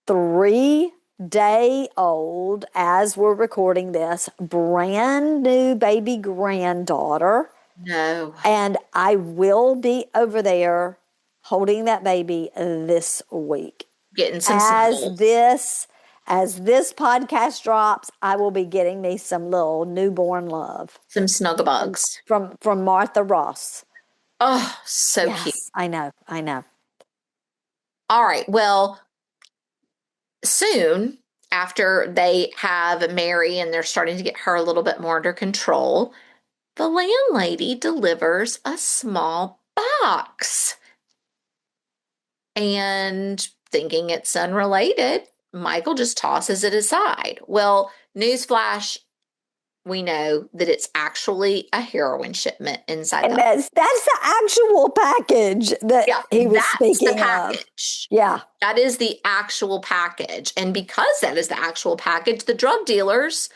3-day old, as we're recording this, brand new baby granddaughter. No, And I will be over there holding that baby this week. getting some As snuggles, this as this podcast drops, I will be getting me some little newborn love some snuggle bugs. from Martha Ross. Oh, so cute. Yes, I know. I know. All right. Well, soon after they have Mary and they're starting to get her a little bit more under control, the landlady delivers a small box. And thinking it's unrelated, Michael just tosses it aside. Well, newsflash, we know that it's actually a heroin shipment inside And the. that's the actual package that Yeah, he was that's the speaking of. package. Yeah. That is the actual package. And because that is the actual package, the drug dealers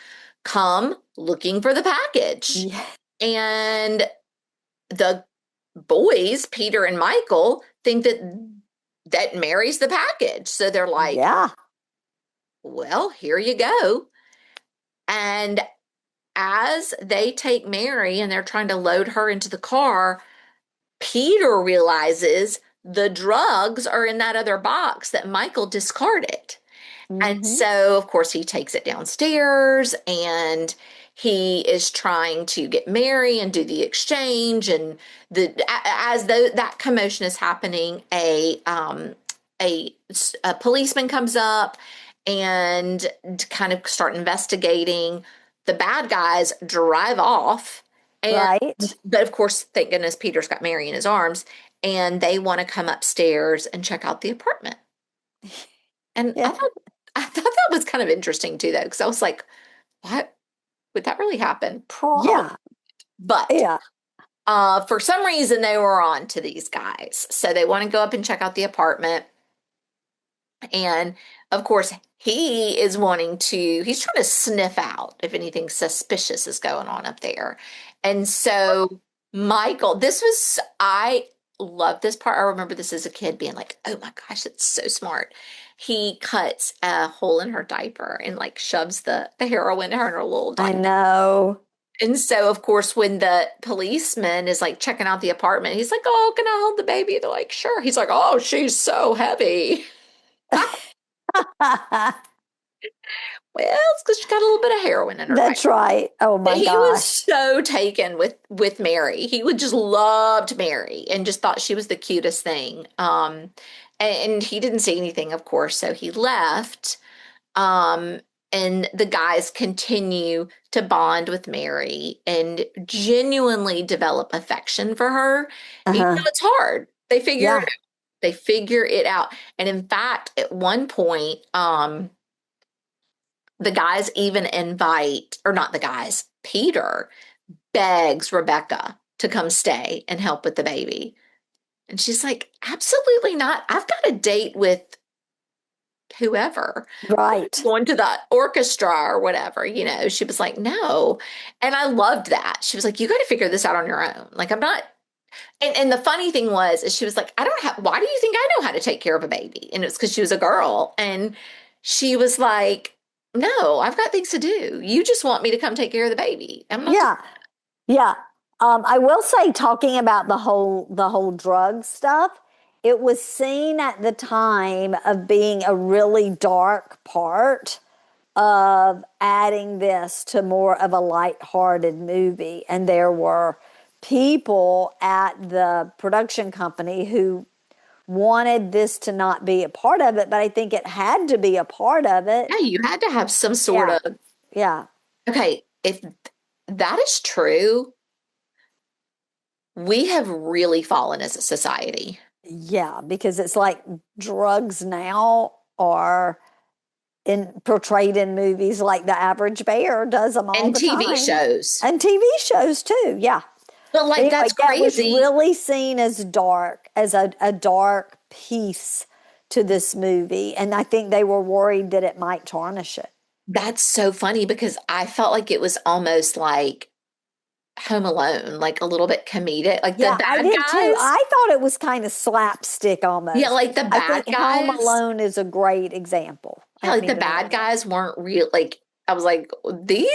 come looking for the package. Yeah. And the boys, Peter and Michael, think that Mary's the package. So they're like, Yeah. well, here you go. And as they take Mary and they're trying to load her into the car, Peter realizes the drugs are in that other box that Michael discarded. And Mm-hmm. so, of course, he takes it downstairs and he is trying to get Mary and do the exchange. And as that commotion is happening, a a policeman comes up and kind of start investigating. The bad guys drive off, and Right. but of course, thank goodness Peter's got Mary in his arms, and they want to come upstairs and check out the apartment. And Yeah. I thought that was kind of interesting too, though, because I was like, what would that really happen? Probably. Yeah. But Yeah. for some reason they were on to these guys. So they want to go up and check out the apartment. And of course, he's trying to sniff out if anything suspicious is going on up there. And so Michael, I love this part. I remember this as a kid being like, oh my gosh, it's so smart. He cuts a hole in her diaper and like shoves the heroin in her little I diaper. know. And so, of course, when the policeman is like checking out the apartment, he's like, oh, can I hold the baby? They're like, sure. He's like, oh, she's so heavy. Well, it's because she got a little bit of heroin in her diaper. That's right. Oh But my he was gosh. so taken with Mary. He would just loved Mary and just thought she was the cutest thing. And he didn't say anything, of course, so he left. Um, and the guys continue to bond with Mary and genuinely develop affection for her, even though Uh-huh. it's hard. Yeah. They figure it out. And in fact, at one point, the guys even invite, or not the guys, Peter begs Rebecca to come stay and help with the baby. And she's like, absolutely not. I've got a date with whoever, Right. going to the orchestra or whatever. She was like, no. And I loved that. She was like, you got to figure this out on your own. Like, I'm not. And the funny thing was, is she was like, I don't have, why do you think I know how to take care of a baby? And it's because she was a girl. And she was like, no, I've got things to do. You just want me to come take care of the baby. I'm not. Yeah. Yeah. I will say, talking about the whole drug stuff, it was seen at the time of being a really dark part of adding this to more of a lighthearted movie. And there were people at the production company who wanted this to not be a part of it, but I think it had to be a part of it. Yeah, you had to have some sort Yeah. of, Yeah. okay, if that is true, we have really fallen as a society. Yeah, because it's like drugs now are portrayed in movies like The Average Bear does them all And the TV time. shows. And TV shows too, yeah. But But like anyway, that's yeah, it was crazy. really seen as dark, as a dark piece to this movie. And I think they were worried that it might tarnish it. That's so funny because I felt like it was almost like Home Alone, like a little bit comedic. Like the Yeah, I bad did too. guys. I thought it was kind of slapstick Yeah, almost. like the I bad think Home guys. Alone is a great example. Yeah, I like the think of bad that. guys weren't real. Like I was like, these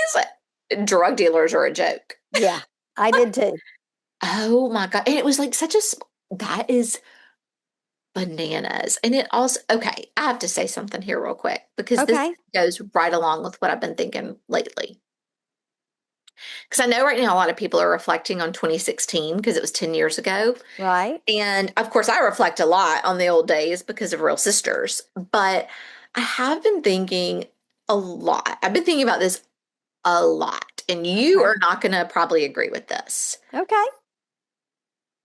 drug dealers are a joke. Yeah, I did too. Oh my God. And it was like that is bananas. And it also, okay, I have to say something here real quick because this Okay, goes right along with what I've been thinking lately. Because I know right now a lot of people are reflecting on 2016 because it was 10 years ago. right. And of course, I reflect a lot on the old days because of Real Sisters. But I have been thinking a lot. I've been thinking about this a lot. And you Okay. are not going to probably agree with this. Okay.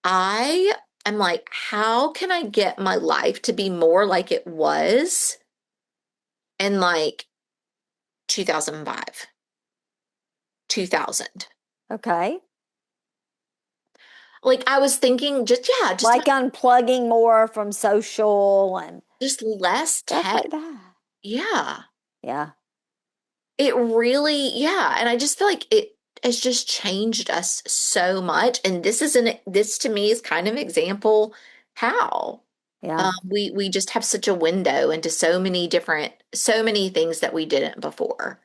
I am like, how can I get my life to be more like it was in like 2005, 2000? Okay. Like I was thinking just, yeah, just Like like unplugging more from social and just less stuff tech. like that. Yeah. Yeah. It really, yeah. And I just feel like it has just changed us so much. And this to me is kind of an example how Yeah. we just have such a window into so many things that we didn't before.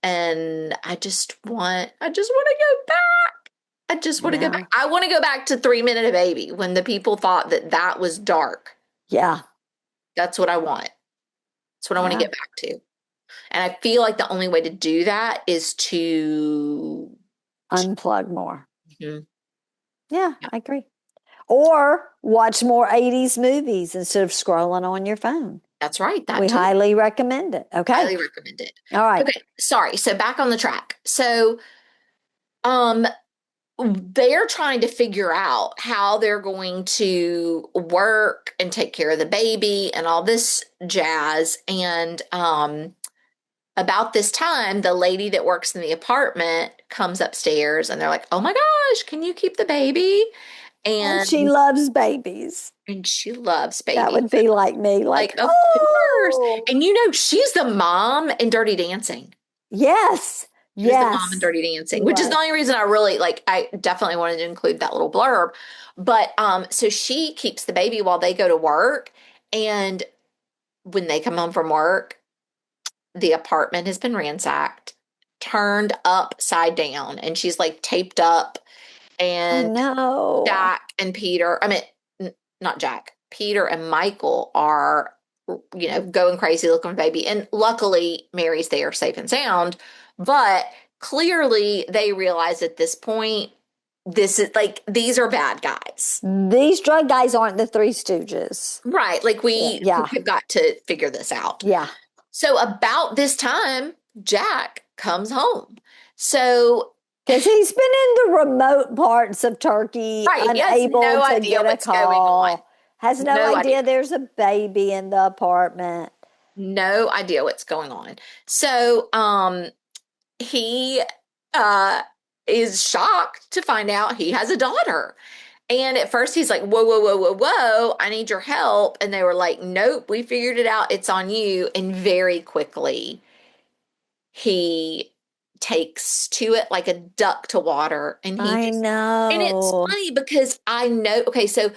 and I just want to go back. I just want to go Yeah. back. I want to go back to 3 Minute a Baby when the people thought that that was dark. Yeah. That's what I want. That's what I want to Yeah. get back to. And I feel like the only way to do that is to, Unplug more. Mhm. Yeah, Yeah, I agree. Or watch more 80s movies instead of scrolling on your phone. that's right. That We too. highly recommend it. Okay. Highly recommend it. All right. Okay, sorry. So back on the track. So, um, they're trying to figure out how they're going to work and take care of the baby and all this jazz. And about this time, the lady that works in the apartment comes upstairs and they're like, "Oh my gosh, can you keep the baby?" And she And loves babies. she loves That babies. would be like me, Like, like, of course. oh, And you know, she's the mom in Dirty Dancing. yes, She was the mom in yes, Dirty Dancing, she which is was. the only reason I really like I definitely wanted to include that little blurb. But so she keeps the baby while they go to work, and when they come home from work, the apartment has been ransacked, turned upside down, and she's like taped up, Oh and no. Jack and Peter, I mean, not Jack, Peter and Michael are, going crazy looking for baby. And luckily, Mary's there safe and sound. But clearly, they realize at this point, this is like, these are bad guys. These drug guys aren't the Three Stooges. Right. Like, we Yeah, have got to figure this out. yeah. So, about this time, Jack comes home. So, Because he's been in the remote parts of Turkey, right, he has unable no to idea get a what's going on. call, has no No idea. idea there's a baby in the apartment. No idea what's going on. So, he uh is shocked to find out he has a daughter. And at first he's like, whoa, whoa, whoa, whoa, whoa, I need your help. And they were like, nope, we figured it out. It's on you. And very quickly he takes to it like a duck to water. And he I just, and it's know. funny because I know, okay, so,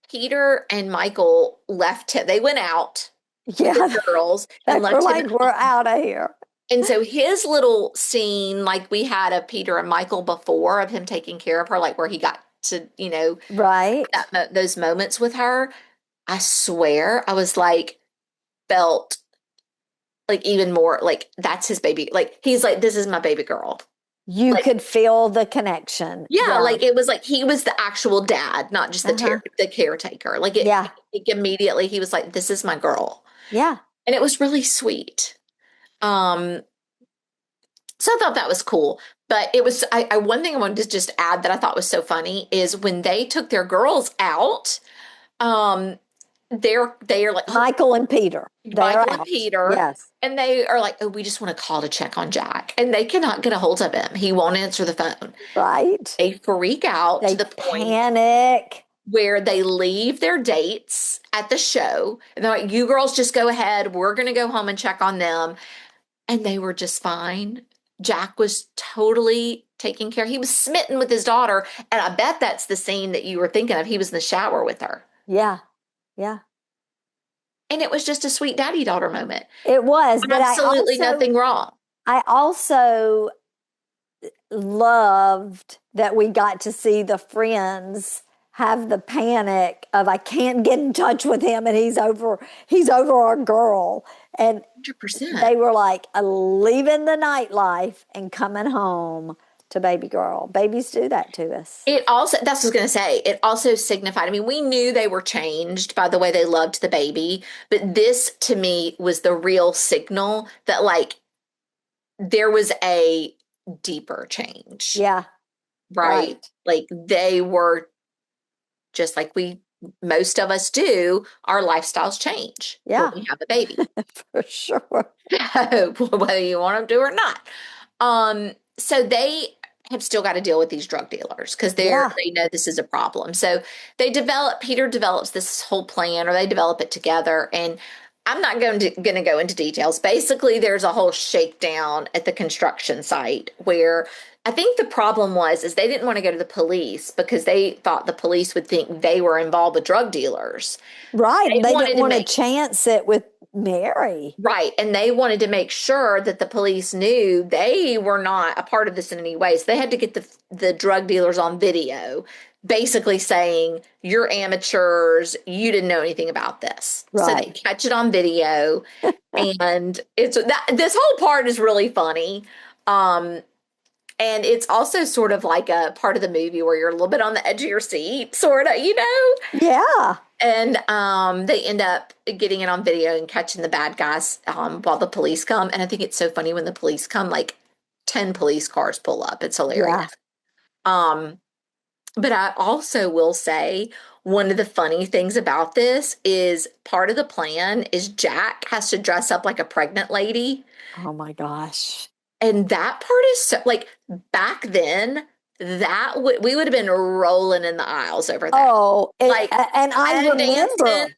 Peter and Michael left him, they went out with Yeah, the girls they and were left him at like, we're home. out of here. And so his little scene, like we had of Peter and Michael before, of him taking care of her, like where he got to, Right? those moments with her, I swear I was like, felt like even more like that's his baby. Like he's like, this is my baby girl. You Like, could feel the connection. yeah, Yeah. like it was like he was the actual dad, not just Uh-huh. the caretaker. Like Yeah. immediately he was like, this is my girl. Yeah. And it was really sweet. Um, So I thought that was cool. But it was one thing I wanted to just add that I thought was so funny is when they took their girls out, um, they are like, oh, Michael and Peter, they're Michael and out. Peter, Yes. and they are like, oh, we just want to call to check on Jack, and they cannot get a hold of him. He won't answer the phone. Right. They freak out to They the point panic. where they leave their dates at the show, and they're like, you girls just go ahead. We're going to go home and check on them. And they were just fine. Jack was totally taking care. He was smitten with his daughter, and I bet that's the scene that you were thinking of. He was in the shower with her. Yeah. Yeah. And it was just a sweet daddy daughter moment. It was, but Absolutely nothing wrong. I also loved that we got to see the friends have the panic of I can't get in touch with him and he's over our girl. And 100%. they were like leaving the nightlife and coming home to baby girl. Babies do that to us. It also, that's what I was going to say. It also signified, I mean, we knew they were changed by the way they loved the baby, but this to me was the real signal that like there was a deeper change, Yeah, right? right. Like they were just like most of us do, our lifestyles change when Yeah, we have a baby, for sure. whether you want them to or not. So they have still got to deal with these drug dealers because Yeah, they know this is a problem. So Peter develops this whole plan, or they develop it together. And I'm not going to go into details. Basically, there's a whole shakedown at the construction site where I think the problem was is they didn't want to go to the police because they thought the police would think they were involved with drug dealers. right. They They didn't wanted to want to make chance it with Mary. Right. And they wanted to make sure that the police knew they were not a part of this in any way. So they had to get the drug dealers on video, basically saying, you're amateurs, you didn't know anything about this. So they Right. catch it on video. And it's that this whole part is really funny. Um, and it's also sort of like a part of the movie where you're a little bit on the edge of your seat, sort of, you know? Yeah. And they end up getting it on video and catching the bad guys while the police come. And I think it's so funny when the police come, like 10 police cars pull up. It's Yeah. hilarious. Um, but I also will say one of the funny things about this is part of the plan is Jack has to dress up like a pregnant lady. Oh my gosh. And that part is so, like, back then, that would we would have been rolling in the aisles over that. Oh, Like and I Ted Danson remember.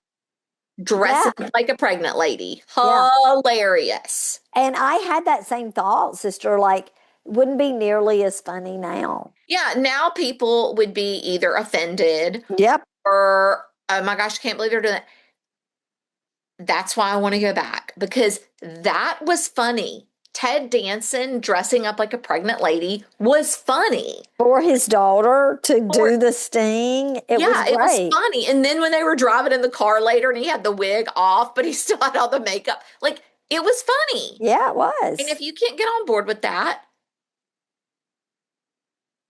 dressing Yeah. like a pregnant lady. Yeah. Hilarious. And I had that same thought, sister, like, wouldn't be nearly as funny now. Yeah, now people would be either offended Yep. or, oh my gosh, I can't believe they're doing that. That's why I want to go back because that was funny. Ted Danson dressing up like a pregnant lady was funny. For his daughter to Or do the sting, it was yeah, it was great. funny. And then when they were driving in the car later and he had the wig off, but he still had all the makeup, like it was funny. Yeah, it And if was. you can't get on board with that,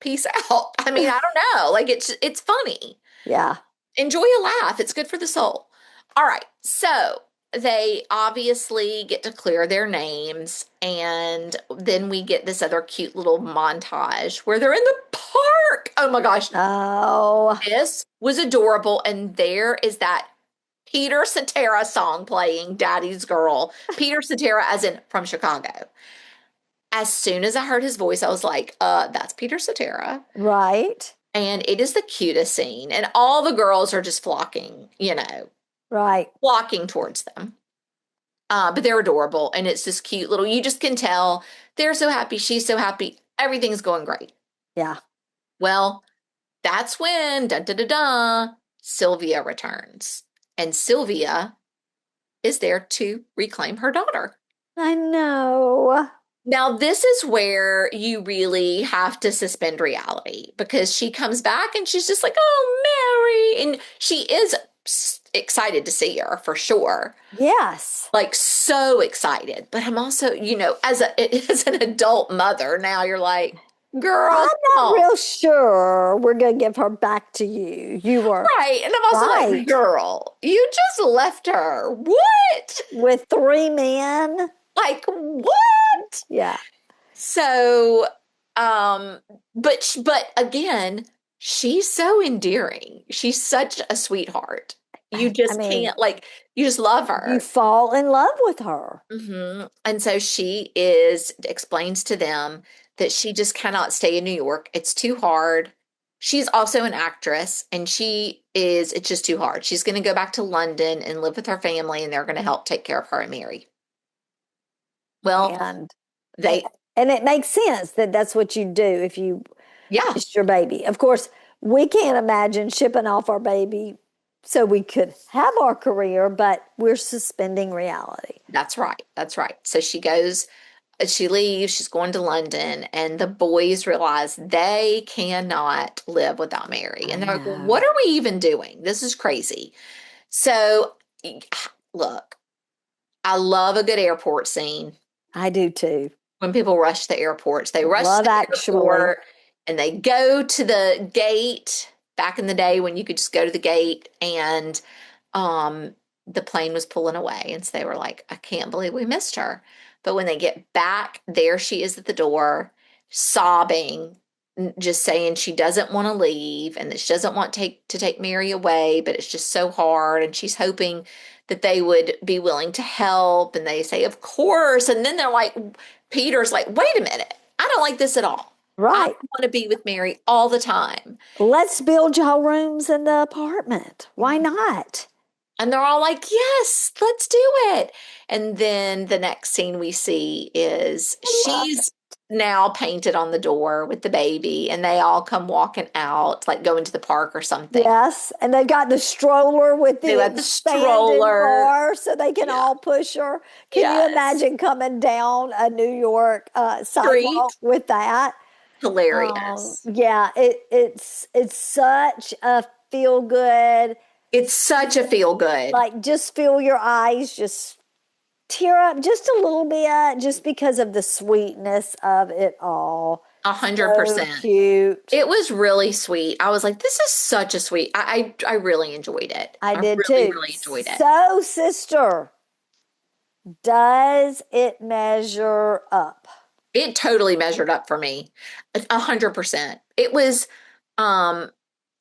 peace out. I mean, I don't know. Like it's funny. Yeah. Enjoy a laugh. It's good for the soul. All right. So they obviously get to clear their names, and then we get this other cute little montage where they're in the park. Oh my gosh. Oh, This was adorable. And there is that Peter Cetera song playing, Daddy's Girl. Peter Cetera, as in from Chicago. As soon as I heard his voice, I was like, that's Peter Cetera. right. And it is the cutest scene. And all the girls are just flocking, Right. flocking towards them. But they're adorable. And it's this cute little, you just can tell they're so happy. She's so happy. Everything's going great. Yeah. Well, that's when, dun dun dun dun, Sylvia returns. And Sylvia is there to reclaim her daughter. I know. Now, this is where you really have to suspend reality because she comes back and she's just like, oh, Mary. And she is excited to see her for sure. Yes. Like, so excited. But I'm also, as an adult mother, now you're like, girl, I'm come not on. real sure we're going to give her back to you. You were Right. And I'm also like, right. girl, you just left her. What? With three men. Like, what? Yeah. So, but again, she's so endearing. She's such a sweetheart. You I just mean, can't like you just love you her. fall in love with her. And so she is explains to them that she just cannot stay in New York. It's too hard. She's also an actress, and it's just too hard. She's going to go back to London and live with her family, and they're going to help take care of her and Mary. Well, And they, and it makes sense that that's what you do if you yeah. it's your baby. Of course, we can't imagine shipping off our baby so we could have our career, but we're suspending reality. That's right. That's right. So she leaves, she's going to London, and the boys realize they cannot live without Mary. And I they're like, well, what know. are we even doing? This is crazy. So, look, I love a good airport scene. I do too. When people rush the airports, they rush to Love the Actually. airport and they go to the gate back in the day when you could just go to the gate and um, the plane was pulling away. And so they were like, I can't believe we missed her. But when they get back, there she is at the door, sobbing, just saying she doesn't want to leave and that she doesn't want to take Mary away, but it's just so hard. And she's hoping that they would be willing to help. And they say, of course. And then they're like, Peter's like, wait a minute. I don't like this at all. I Right. want to be with Mary all the time. Let's build y'all rooms in the apartment. Why not? And they're all like, yes, let's do it. And then the next scene we see is I love she's it. now painted on the door with the baby, and they all come walking out, like going to the park or something. Yes, and they've got the stroller with They the had the expanded stroller. bar so they can Yeah. all push her. Can you Yes. imagine coming down a New York sidewalk Street. with that? Hilarious. Yeah, it's such a feel good, It's such a feel good. like just feel your eyes just tear up just a little bit just because of the sweetness of it all. A hundred So percent. cute. It was really sweet. I was like, this is such a sweet. I really enjoyed it. I I did really, too. really enjoyed it. So, sister, does it measure up? It totally measured up for me. 100%. It was, um,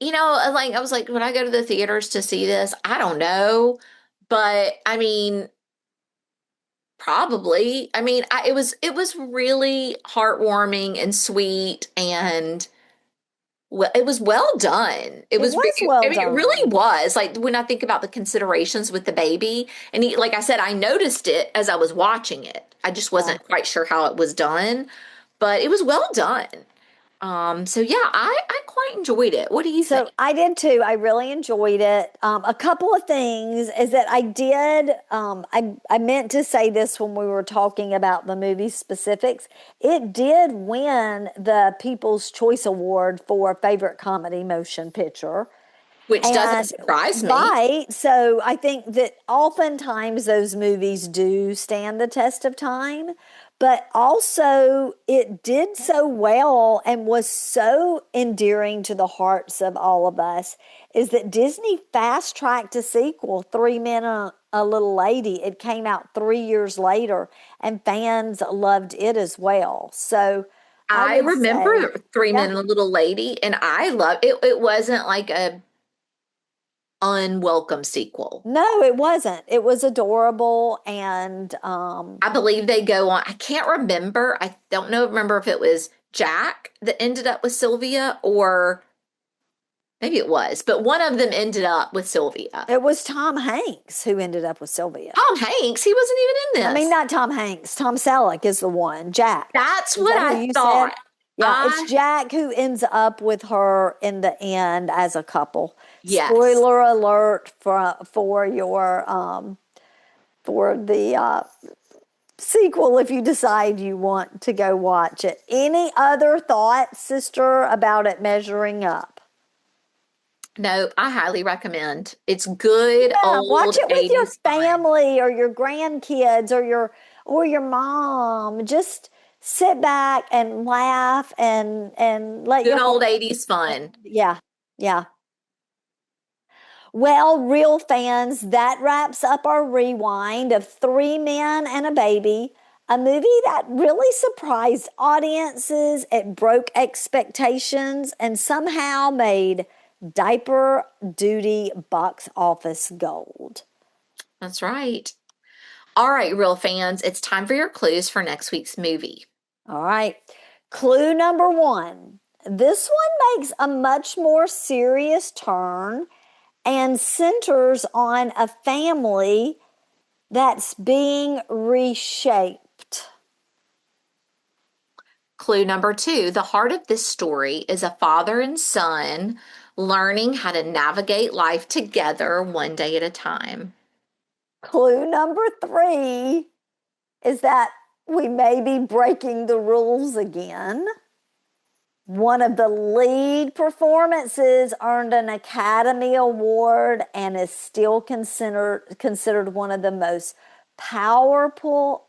like I was like, when I go to the theaters to see this, I don't know. But I mean, probably. I mean, it was really heartwarming and sweet and well, it was well done. It It was was very, I well mean, it really done. was. Like when I think about the considerations with the baby, and like I said, I noticed it as I was watching it. I just Yeah. wasn't quite sure how it was done, but it was well done. So yeah, I quite enjoyed it. What do you think? So I did too. I really enjoyed it. A couple of things is that I did. I meant to say this when we were talking about the movie specifics. It did win the People's Choice Award for favorite comedy motion picture. Which doesn't And surprise me. right, so I think that oftentimes those movies do stand the test of time, but also it did so well and was so endearing to the hearts of all of us is that Disney fast tracked a sequel, Three Men and a Little Lady. It came out 3 years later, and fans loved it as well. So I I would say, remember Three Men yeah. and a Little Lady, and I love it. It wasn't like a unwelcome sequel. No, it wasn't. It was adorable and I believe they go on. I can't remember. I don't know. Remember if it was Jack that ended up with Sylvia or maybe it was, but one of them ended up with Sylvia. it was Tom Hanks who ended up with Sylvia. Tom Hanks, he wasn't even I in mean, this. not Tom Hanks. Tom Selleck is the one. Jack. That's Is what that who I you said? thought. Yeah, it's I, Jack who ends up with her in the end as a couple. yes. Spoiler alert for your for the sequel if you decide you want to go watch it. Any other thoughts, sister, about it measuring up? No, I highly recommend. It's good Yeah, watch old it with your 80s fun. family or your grandkids or your mom. Just sit back and laugh and let your Good heart old 80s fun. yeah. Yeah. Well, real fans, that wraps up our rewind of Three Men and a Baby, a movie that really surprised audiences. It broke expectations and somehow made diaper duty box office gold. That's right. All right, real fans, it's time for your clues for next week's movie. All right. Clue number one. This one makes a much more serious turn and centers on a family that's being reshaped. Clue number two, the heart of this story is a father and son learning how to navigate life together one day at a time. Clue number three is that we may be breaking the rules again. One of the lead performances earned an Academy Award and is still considered one of the most powerful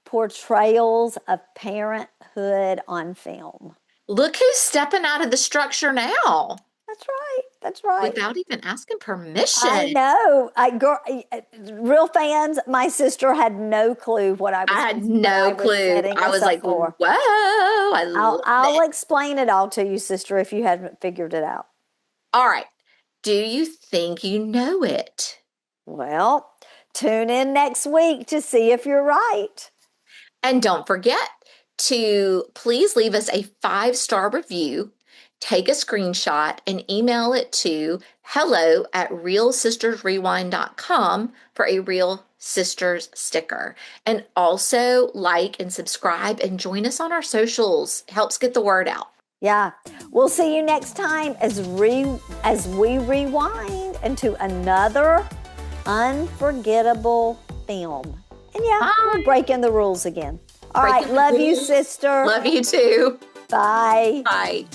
portrayals of parenthood on film. Look who's stepping out of the structure now That's right. That's right. without even asking I permission. know. Real fans, my sister had no clue I had what I no was clue. setting I us was up like, for. whoa, I love I'll it. explain it all to you, sister, if you hadn't figured it out. All right. Do you think you know it? Well, tune in next week to see if you're right. And don't forget to please leave us a 5-star review, take a screenshot, and email it to hello@realsistersrewind.com for a real Sisters sticker. And also like and subscribe and join us on our socials. Helps get the word out. Yeah. We'll see you next time as we rewind into another unforgettable film. And yeah, we're breaking the rules again. All right. Love you, sister. Love you too. Bye. Bye.